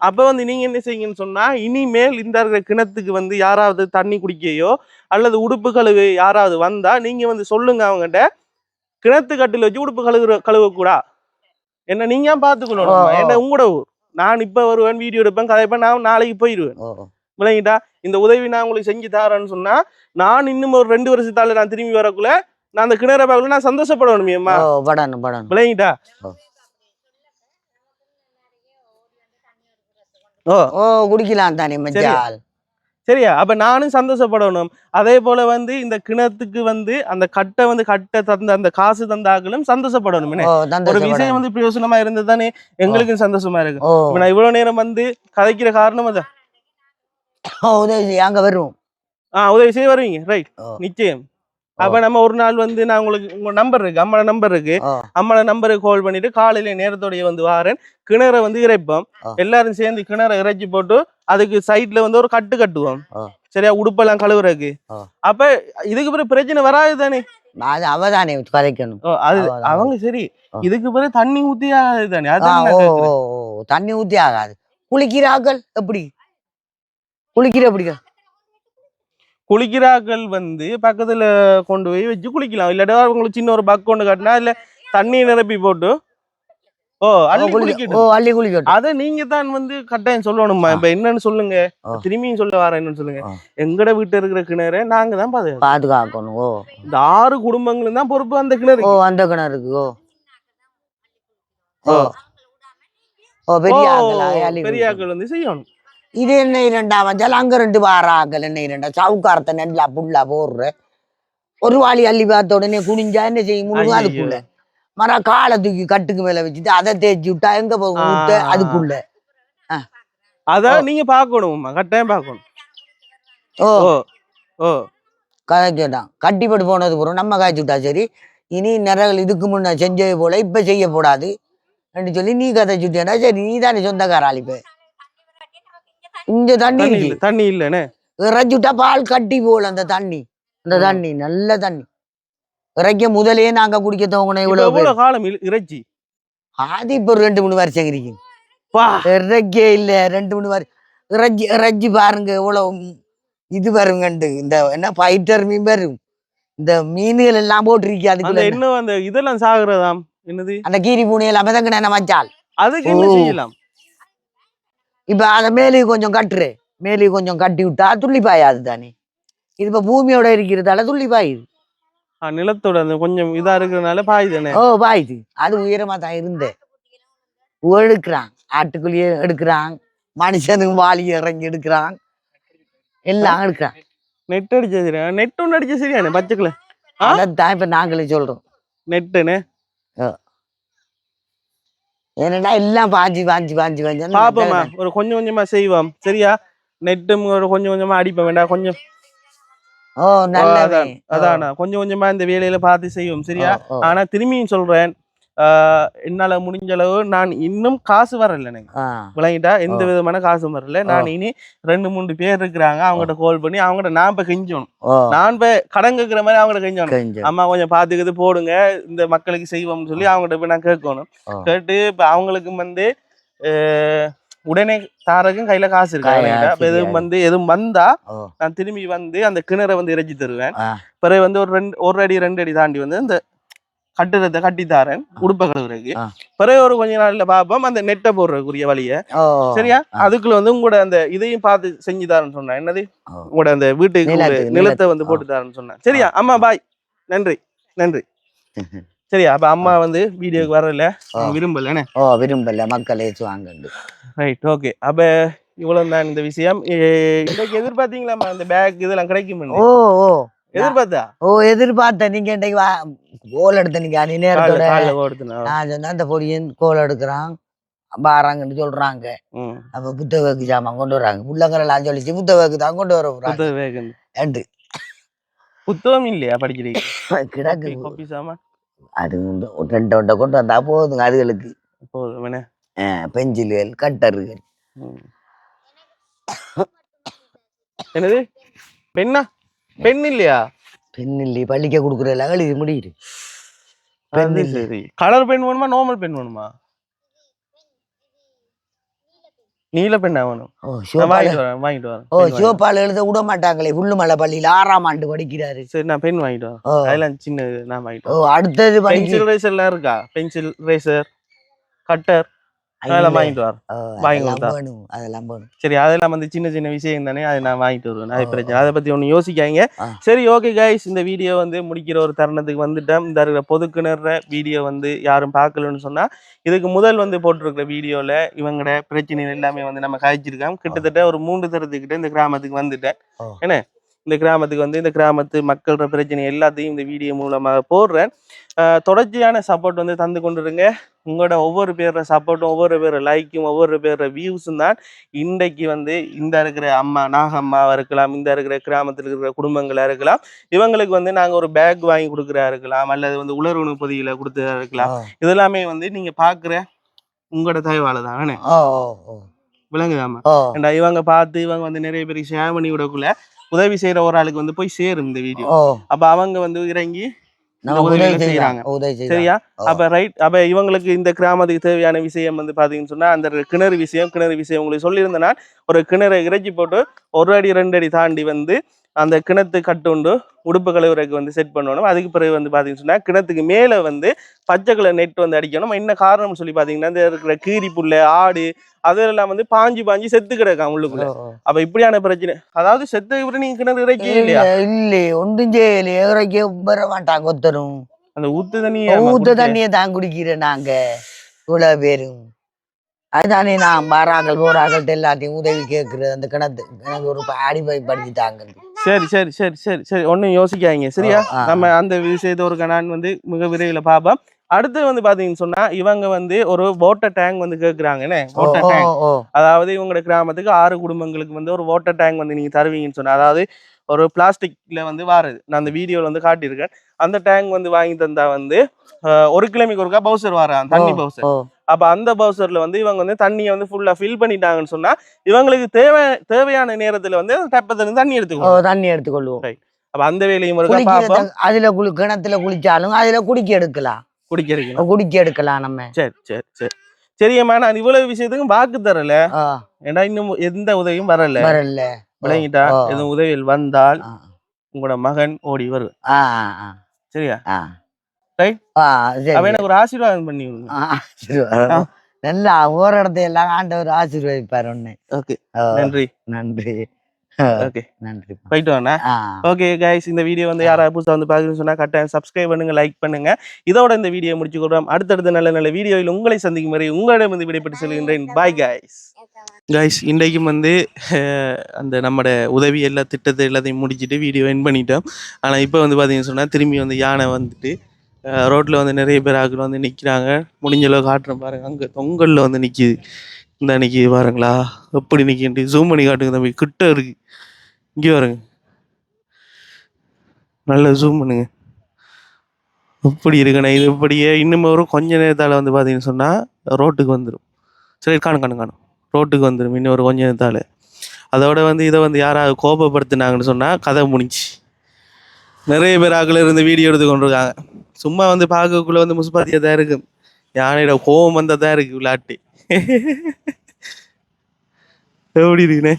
அப்ப வந்து நீங்க என்ன செய்யுங்கன்னு சொன்னா, இனிமேல் இந்த இருக்கிற கிணத்துக்கு வந்து யாராவது தண்ணி குடிக்கையோ அல்லது உடுப்பு கழுவு யாராவது வந்தா நீங்க வந்து சொல்லுங்க அவங்ககிட்ட, கிணத்து கட்டில வச்சு உடுப்பு கழுவக்கூடா. என்ன நீங்க பாத்துக்கணும். என்ன உங்களோட ஊர். நான் இப்ப வருவேன், வீடியோ எடுப்பேன், கதைப்பேன், நான் நாளைக்கு போயிடுவேன். விளங்கிட்டா? இந்த உதவி நான் உங்களுக்கு செஞ்சு தரேன்னு சொன்னா, நான் இன்னும் ஒரு 2 வருஷத்தால நான் திரும்பி வரக்குள்ள நான் அந்த கிணற பார்க்கல நான் சந்தோஷப்படணுமேம்மா. விளங்கிட்டா? குடிக்கலாம் தானே மச்சான். சரியா? அப்ப நானும் சந்தோஷப்படணும். அதே போல வந்து இந்த கிணத்துக்கு வந்து அந்த கட்டை வந்து கட்ட தந்த அந்த காசு தந்தாக்களும் சந்தோஷப்படணும். ஒரு விஷயம் வந்து பிரயோசனமா இருந்தது தானே எங்களுக்கும் சந்தோஷமா இருக்கு. இப்ப நான் இவ்வளவு நேரம் வந்து கதைக்கிற காரணம் அதான். உதவி செய்ய அங்க வருவோம். உதவி செய்ய வருவீங்க, ரைட்? நிச்சயம். அப்ப நம்ம ஒரு நாள் வந்து நான் உங்களுக்கு உங்க நம்பர் இருக்கு, அம்மாவோட நம்பர் இருக்கு, அம்மாவோட நம்பருக்கு கால் பண்ணிட்டு காலையில நேரத்தோடைய வந்து வாரேன். கிணற வந்து இறைப்போம், எல்லாரும் சேர்ந்து கிணற இறைச்சி போட்டு அதுக்கு சைட்ல வந்து ஒரு கட்டு கட்டுவோம். சரியா? உடுப்பெல்லாம் கழுவுறதுக்கு. அப்ப இதுக்கு பிறகு பிரச்சனை வராது தானே? அவதானே கதைக்கணும். அது அவங்க சரி, இதுக்கு பிறகு தண்ணி ஊத்தி ஆகாது தானே? தண்ணி ஊத்தி ஆகாது. குளிக்கிறார்கள் எப்படி? குளிக்கிறாக்கள் வந்து பக்கத்துல கொண்டு போய் வச்சு குளிக்கலாம். இல்லாட்டா அவங்களுக்கு சின்ன ஒரு பக் கொண்டு காட்டினா இல்ல தண்ணி நிரப்பி போட்டு அள்ளி குளிக்கட்டும். அத நீங்க தான் வந்து கட்டாயம் சொல்லணுமா? இப்ப என்னன்னு சொல்லுங்க, திரும்பியும் சொல்ல வர என்னன்னு சொல்லுங்க. எங்கட வீட்டுல இருக்கிற கிணறு நாங்க தான் பாதுகாக்கணும். இந்த 6 குடும்பங்களும் தான் பொறுப்பு அந்த கிணறு. அந்த கிணறுக்கு பெரியாக்கள் வந்து செய்யணும். இது என்ன 2ஆம் வந்தால் அங்க 2 வாராக்கள் என்ன 2 சவுக்காரத்தை நெல்லா புல்லா போடுற ஒரு வாளி அள்ளி பார்த்த உடனே குனிஞ்சா என்ன செய்யும் முழுவதும் அதுக்குள்ள மர காலை தூக்கி கட்டுக்கு மேல வச்சுட்டு அதை தேய்ச்சி விட்டா எங்க போக அதுக்குள்ள. அதான் நீங்க பாக்கணும், கட்டாயம் பாக்கணும். கதைச்சான் கட்டிப்பட்டு போனது போறோம் நம்ம காய்ச்சி விட்டா சரி. இனி நிறைய இதுக்கு முன்ன செஞ்சது போல இப்ப செய்ய போடாது சொல்லி நீ கதைச்சு விட்டியா சரி. நீ தானே சொந்தக்கார ஆளிப்ப. இந்த தண்ணி இல்லன்னு இறைச்சுட்டா பால் கட்டி போல அந்த தண்ணி நல்ல தண்ணி இறைக்க முதலே நாங்க குடிக்க தோங்கணும். இவ்வளவு காலம் இறைச்சி அது இப்ப ஒரு 2-3 வருஷம் இருக்கு. இறைக்கே இல்ல 2-3 வருஷம் இறைச்சி பாருங்க இவ்வளவு இது வருங்கண்டு. இந்த என்ன ஃபைட்டர் மீன் வரும், இந்த மீன்கள் எல்லாம் போட்டிருக்கி. அதுக்கு இன்னும் அந்த இதெல்லாம் சாகுறதாம். என்னது அந்த கீரி பூனை எல்லாம் மிதங்க என்ன மச்சால் அதுக்கு என்ன செய்யலாம்? இப்ப அத மேலேயும் கொஞ்சம் கட்டுரு, மேலேயும் கொஞ்சம் கட்டி விட்டா துள்ளி பாயாது தானே. இது இப்ப பூமியோட இருக்கிறதால துள்ளி பாயுது. நிலத்தோட கொஞ்சம் இதா இருக்கிறதுனால பாயுதானே? பாயுது. அது உயரமா தான் இருந்தேன். எடுக்கிறான், ஆட்டுக்குள்ளேயே எடுக்கிறான், மனுஷனுக்கு வாலியை இறங்கி எடுக்கிறான், எல்லாம் எடுக்கிறான். நெட் அடிச்சது நெட் ஒன்று அடிச்ச சரியானே பச்சைக்குள்ள. அதான் இப்ப நாங்களே சொல்றோம் நெட்டுன்னு. ஏன்னா எல்லாம் பாஞ்சி பாப்போமா, ஒரு கொஞ்சம் கொஞ்சமா செய்வோம். சரியா? நெட்டும் ஒரு கொஞ்சம் கொஞ்சமா அடிப்ப வேண்டாம். கொஞ்சம் அதானா கொஞ்சம் கொஞ்சமா இந்த வேலையில பார்த்து செய்வோம். சரியா? ஆனா திரும்பியும் சொல்றேன், என்னால முடிஞ்ச அளவு நான் இன்னும் காசு வரல எனக்கு. விளங்கிட்டா? எந்த விதமான காசும் வரல. நான் இனி 2-3 பேர் இருக்கிறாங்க, அவங்ககிட்ட கால் பண்ணி அவங்ககிட்ட நான் இப்ப கெஞ்சணும். நான் இப்ப கடன் கேட்கிற மாதிரி அவங்ககிட்ட கெஞ்சணும். அம்மா கொஞ்சம் பாத்துக்கிறது போடுங்க, இந்த மக்களுக்கு செய்வோம்னு சொல்லி அவங்ககிட்ட போய் நான் கேட்கணும். கேட்டு இப்ப அவங்களுக்கும் வந்து உடனே தாரக்கும் கையில காசு இருக்கு. எதுவும் வந்தா நான் திரும்பி வந்து அந்த கிணறை வந்து இறைச்சி தருவேன். பிறகு வந்து ஒரு அடி 2 அடி தாண்டி வந்து இந்த கட்டுறதை கட்டித்தாரன் உடுப்ப கழுவுறதுக்கு. பிறகு ஒரு கொஞ்ச நாள்ல பாப்போம் அந்த நெட்டை போடுறதுக்குரிய வழிய. சரியா? அதுக்குள்ள வந்து உங்களோட அந்த இதையும் பார்த்து செஞ்சு தாரன்னு சொன்னேன். என்னது உங்களோட அந்த வீட்டுக்கு நிலத்தை வந்து போட்டு தாரன்னு சொன்னேன். சரியா? அம்மா பாய், நன்றி நன்றி. சரியா? அப்ப அம்மா வந்து வீடியோக்கு வரல, விரும்பல மக்கள் ஏற்றுவாங்க. Right, okay. அப்ப இவ்வளவு தான் இந்த விஷயம். இன்னைக்கு எதிர்பார்த்தீங்களா இந்த பேக் இதெல்லாம் கிடைக்கும்? எதிர்பார்த்தேன். நீங்க இன்னைக்கு கோல் எடுத்த நீங்க நேரத்தோட நான் சொன்ன அந்த பொடியன் கோல் எடுக்கிறான் பாறாங்கன்னு சொல்றாங்க. அப்ப புத்தகக்கு ஜாமான் கொண்டு வர்றாங்க. புள்ளங்கரெல்லாம் சொல்லிச்சு புத்தகக்கு தான் கொண்டு வர போறாங்க. புத்தகம் இல்லையா படிக்கிறீங்க? கிடக்கு அது 2 கொண்டு வந்தா போதுங்க. அதுகளுக்கு பெஞ்சில்கள் கட்டர்கள். என்னது பெண்ணா? பெண் இல்லையா? பெண் இல்லையே, பள்ளிக்க கொடுக்குறல எழுதி முடியுது. சரி, கலர் பெண் வேணுமா நார்மல் பெண் வேணுமா? நீல பெண்ணா வேணும். ஓ நான் சிவபால் வாங்கிட்டு வரேன் ஓ சிவபால் எழுத விட மாட்டாங்களே புள்ளுமலை பள்ளியில 6ஆம் ஆண்டு படிக்கிறாரு. சரி நான் பென் வாங்கிட்டு வரேன். ஓ அதெல்லாம் சின்ன நான் வாங்கிட்டு ஓ வரேன். அடுத்தது படிக்க பென்சில் ரேசர்லாம் இருக்கா? பென்சில் ரேசர், கட்டர் அதெல்லாம் வாங்கிட்டு வரேன். வாங்கி அதெல்லாம் கொடுத்தா வேணும், அதெல்லாம் வேணும். சரி அதெல்லாம் வந்து சின்ன சின்ன விஷயம் தானே, அதை நான் வாங்கிட்டு வருவேன். அது பிரச்சனை, அதை பத்தி ஒன்றும் யோசிக்காங்க. ஆ. சரி ஓகே கைஸ், இந்த வீடியோ வந்து முடிக்கிற ஒரு தருணத்துக்கு வந்துட்டேன். இந்த இருக்கிற பொது கிணற வீடியோ வந்து யாரும் பார்க்கலன்னு சொன்னா, இதுக்கு முதல் வந்து போட்டிருக்கிற வீடியோல இவங்களோட பிரச்சனை எல்லாமே வந்து நம்ம காய்ச்சிருக்கோம். கிட்டத்தட்ட ஒரு 3 தரத்துக்கிட்ட இந்த கிராமத்துக்கு வந்துட்டேன். என்ன இந்த கிராமத்துக்கு வந்து இந்த கிராமத்து மக்களோட பிரச்சனை எல்லாத்தையும் இந்த வீடியோ மூலமாக போடுறேன். தொடர்ச்சியான சப்போர்ட் வந்து தந்து கொண்டுருங்க. உங்களோட ஒவ்வொரு பேரோட சப்போர்ட்டும், ஒவ்வொரு பேரோட லைக்கும், ஒவ்வொரு பேரோட வியூஸும் தான் இன்றைக்கு வந்து இந்த இருக்கிற அம்மா நாகம்மாவாக இருக்கலாம், இந்த இருக்கிற கிராமத்தில் இருக்கிற குடும்பங்களாக இருக்கலாம், இவங்களுக்கு வந்து நாங்கள் ஒரு பேக் வாங்கி கொடுக்குறா இருக்கலாம், அல்லது வந்து உலர்வுணவு பொதியில் கொடுத்ததா இருக்கலாம். இதெல்லாமே வந்து நீங்கள் பார்க்குற உங்களோட தயவால தான் விளங்குதாமா. ஏண்டா இவங்க பார்த்து இவங்க வந்து நிறைய பேருக்கு ஷேர் பண்ணி விடக்குள்ள உதவி செய்யற ஒரு ஆளுக்கு வந்து போய் சேரும் இந்த வீடியோ. அப்ப அவங்க வந்து இறங்கி செய்யறாங்க. சரியா? அப்ப ரைட். அப்ப இவங்களுக்கு இந்த கிராமத்துக்கு தேவையான விஷயம் வந்து பாத்தீங்கன்னு சொன்னா அந்த கிணறு விஷயம் உங்களுக்கு சொல்லியிருந்தேன்னா, ஒரு கிணறை இறைச்சி போட்டு 1 அடி 2 அடி தாண்டி வந்து அந்த கிணத்து கட்டுண்டு உடுப்பு கழுவுறதுக்கு வந்து செட் பண்ணணும். அதுக்கு பிறகு வந்து பாத்தீங்கன்னு சொன்னா கிணத்துக்கு மேல வந்து பச்சை கலர் நெட் வந்து அடிக்கணும். என்ன காரணம்னு சொல்லி பாத்தீங்கன்னா, இந்த இருக்கிற கீரி புல்ல ஆடு அதெல்லாம் வந்து பாஞ்சு செத்து கிடக்கான் உள்ளுக்குள்ள. அப்ப இப்படியான பிரச்சனை, அதாவது செத்து விட நீங்க கிணறு இறைச்சி இல்லையா? இல்ல ஒன்றும் செய்யல, இறைக்க வர மாட்டாங்க ஒருத்தரும். அந்த ஊத்த தண்ணியை தான் குடிக்கிறேன் நாங்க இவ்வளவு பேரும். அதுதானே நான் மாறாக்கள் போறாக்கள் எல்லாத்தையும் உதவி கேட்கறது. அந்த கிணத்து ஒரு அடிப்பை படிச்சுட்டாங்க. சரி சரி சரி சரி சரி ஒன்னும் யோசிக்காதீங்க. சரியா? நம்ம அந்த விஷயத்த ஒரு நான் வந்து மிக விரைவில் பார்ப்போம். அடுத்து வந்து பாத்தீங்கன்னு சொன்னா இவங்க வந்து ஒரு வாட்டர் டேங்க் வந்து கேட்கறாங்கன்னு. வாட்டர் டேங்க், அதாவது இவங்களோட கிராமத்துக்கு 6 குடும்பங்களுக்கு வந்து ஒரு வாட்டர் டேங்க் வந்து நீங்க தருவீங்கன்னு சொன்னா, அதாவது ஒரு பிளாஸ்டிக்ல வந்து வாருது, நான் அந்த வீடியோல வந்து காட்டியிருக்கேன். அந்த டேங்க் வந்து வாங்கி தந்தா வந்து 1 கிலோமீட்டர் ஒருக்கா பவுசர் வரான், தண்ணி பவுசர். அப்ப அந்த பவுசர்ல வந்து இவங்க வந்து தண்ணியை வந்து ஃபுல்லா ஃபில் பண்ணிட்டாங்கன்னு சொன்னா இவங்களுக்கு தேவையான நேரத்துல வந்து டப்பத்துல தண்ணி எடுத்துக்கொள்வோம். அப்ப அந்த வேலையும் அதுல கிணத்துல குளிச்சாலும் அதுல குடிக்க எடுக்கலாம் நம்ம. சரி சரி சரி சரியம்மா, நான் இவ்வளவு விஷயத்துக்கும் வாக்கு தரல. ஏன்னா இன்னும் எந்த உதவியும் வரல. விளங்கிட்டா? எதுவும் உதவியில் வந்தால் உங்களோட மகன் ஓடி வருவேன். சரியா? எனக்கு ஒரு ஆசீர்வாதம் பண்ணி நல்லா ஒவ்வொரு இடத்தையெல்லாம் ஆண்டவர் ஆசீர்வதிப்பார். ஓகே, நன்றி நன்றி. ஓகே நன்றி, போயிட்டு வாண்ணா. ஓகே கைஸ், இந்த வீடியோ வந்து யாராவது புதுசாக வந்து பார்க்குறேன்னு சொன்னா கட்டாயம் சப்ஸ்கிரைப் பண்ணுங்க, லைக் பண்ணுங்க. இதோட இந்த வீடியோ முடிச்சு கொடுறோம். அடுத்தடுத்த நல்ல நல்ல வீடியோவில் உங்களை சந்திக்கும் வரை உங்களிடம் வந்து விடைபெற்று செல்கின்றேன். Bye guys. இன்றைக்கும் வந்து அந்த நம்மட உதவி எல்லா திட்டத்தை எல்லாத்தையும் முடிச்சுட்டு வீடியோ என் பண்ணிட்டோம். ஆனால் இப்போ வந்து பார்த்தீங்கன்னு சொன்னால் திரும்பி வந்து யானை வந்துட்டு ரோட்டில் வந்து நிறைய பேர் ஆக்கள் வந்து நிற்கிறாங்க. முடிஞ்ச அளவு காட்டுறேன் பாருங்க. அங்கே தொங்கலில் வந்து நிற்கிது. இந்த அன்னைக்கு பாருங்களா எப்படி நிற்கிட்டு ஜூம் பண்ணி காட்டுங்க தம்பி, கிட்ட இருக்கு. இங்கே பாருங்க, நல்லா ஜூம் பண்ணுங்க. எப்படி இருக்குண்ணா இது. இப்படியே இன்னும் ஒரு கொஞ்ச நேரத்தால் வந்து பார்த்தீங்கன்னு சொன்னால் ரோட்டுக்கு வந்துடும். சரி, காணும் ரோட்டுக்கு வந்துடும் இன்னும் ஒரு கொஞ்ச நேரத்தால். அதோட வந்து இதை வந்து யாராவது கோபப்படுத்தினாங்கன்னு சொன்னால் கதை முடிஞ்சு. நிறைய பேர் ஆக்கள் இருந்து வீடியோ எடுத்து கொண்டிருக்காங்க. சும்மா வந்து பார்க்கக்குள்ள வந்து முசுபாத்தியாக தான் இருக்கு. யானையோட கோபம் வந்தால் தான் இருக்கு விளையாட்டு. எப்படி இருக்குண்ணே?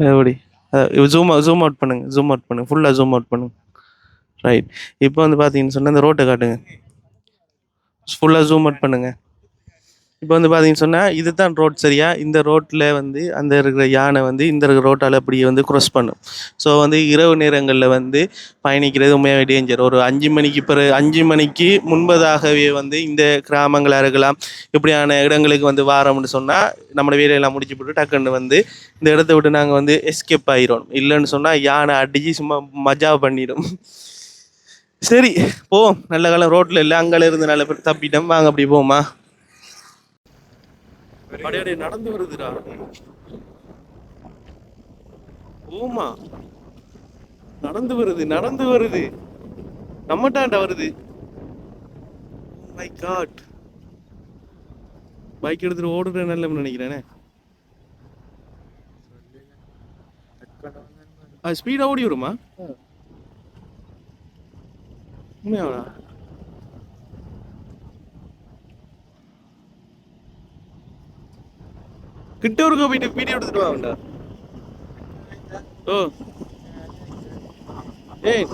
எப்படி ஜூம் அவுட் பண்ணுங்க ஃபுல்லாக ஜூம் அவுட் பண்ணுங்க. ரைட். இப்போ வந்து பார்த்தீங்கன்னு சொன்னால் இந்த ரோட்டை காட்டுங்க, ஃபுல்லாக ஜூம் அவுட் பண்ணுங்க. இப்போ வந்து பார்த்தீங்கன்னு சொன்னால் இதுதான் ரோட். சரியா? இந்த ரோட்டில் வந்து அந்த இருக்கிற யானை வந்து இந்த இருக்கிற ரோட்டால் அப்படியே வந்து க்ராஸ் பண்ணும். ஸோ வந்து இரவு நேரங்களில் வந்து பயணிக்கிறது உண்மையாக டேஞ்சர். ஒரு 5 மணிக்கு முன்பதாகவே வந்து இந்த கிராமங்களாக இருக்கலாம் இப்படியான இடங்களுக்கு வந்து வாரோம்னு சொன்னால் நம்மளோட வேலையெல்லாம் முடிச்சு போட்டு டக்குன்னு வந்து இந்த இடத்த விட்டு நாங்கள் வந்து எஸ்கேப் ஆகிடணும். இல்லைன்னு சொன்னால் யானை அடிச்சு சும்மா மஜா பண்ணிடும். சரி போவோம். நல்ல காலம் ரோட்டில் இல்லை, அங்கே இருந்து நல்ல பேர் தப்பிட்டோம். வாங்க அப்படி போமா. அடையாடே நடந்து வருதுடா. ஓமா, நடந்து வருது நம்மட்டாண்டா வருது. மை காட், பைக் எடுத்துட்டு ஓடுற நல்ல நினைக்கிறேனே. ஸ்பீடா ஓடி வருமா? உண்மையாவா? கிட்ட ஒரு போயிட்டு வீடியோ எடுத்துட்டு வாங்கடா. ஓ ஏய்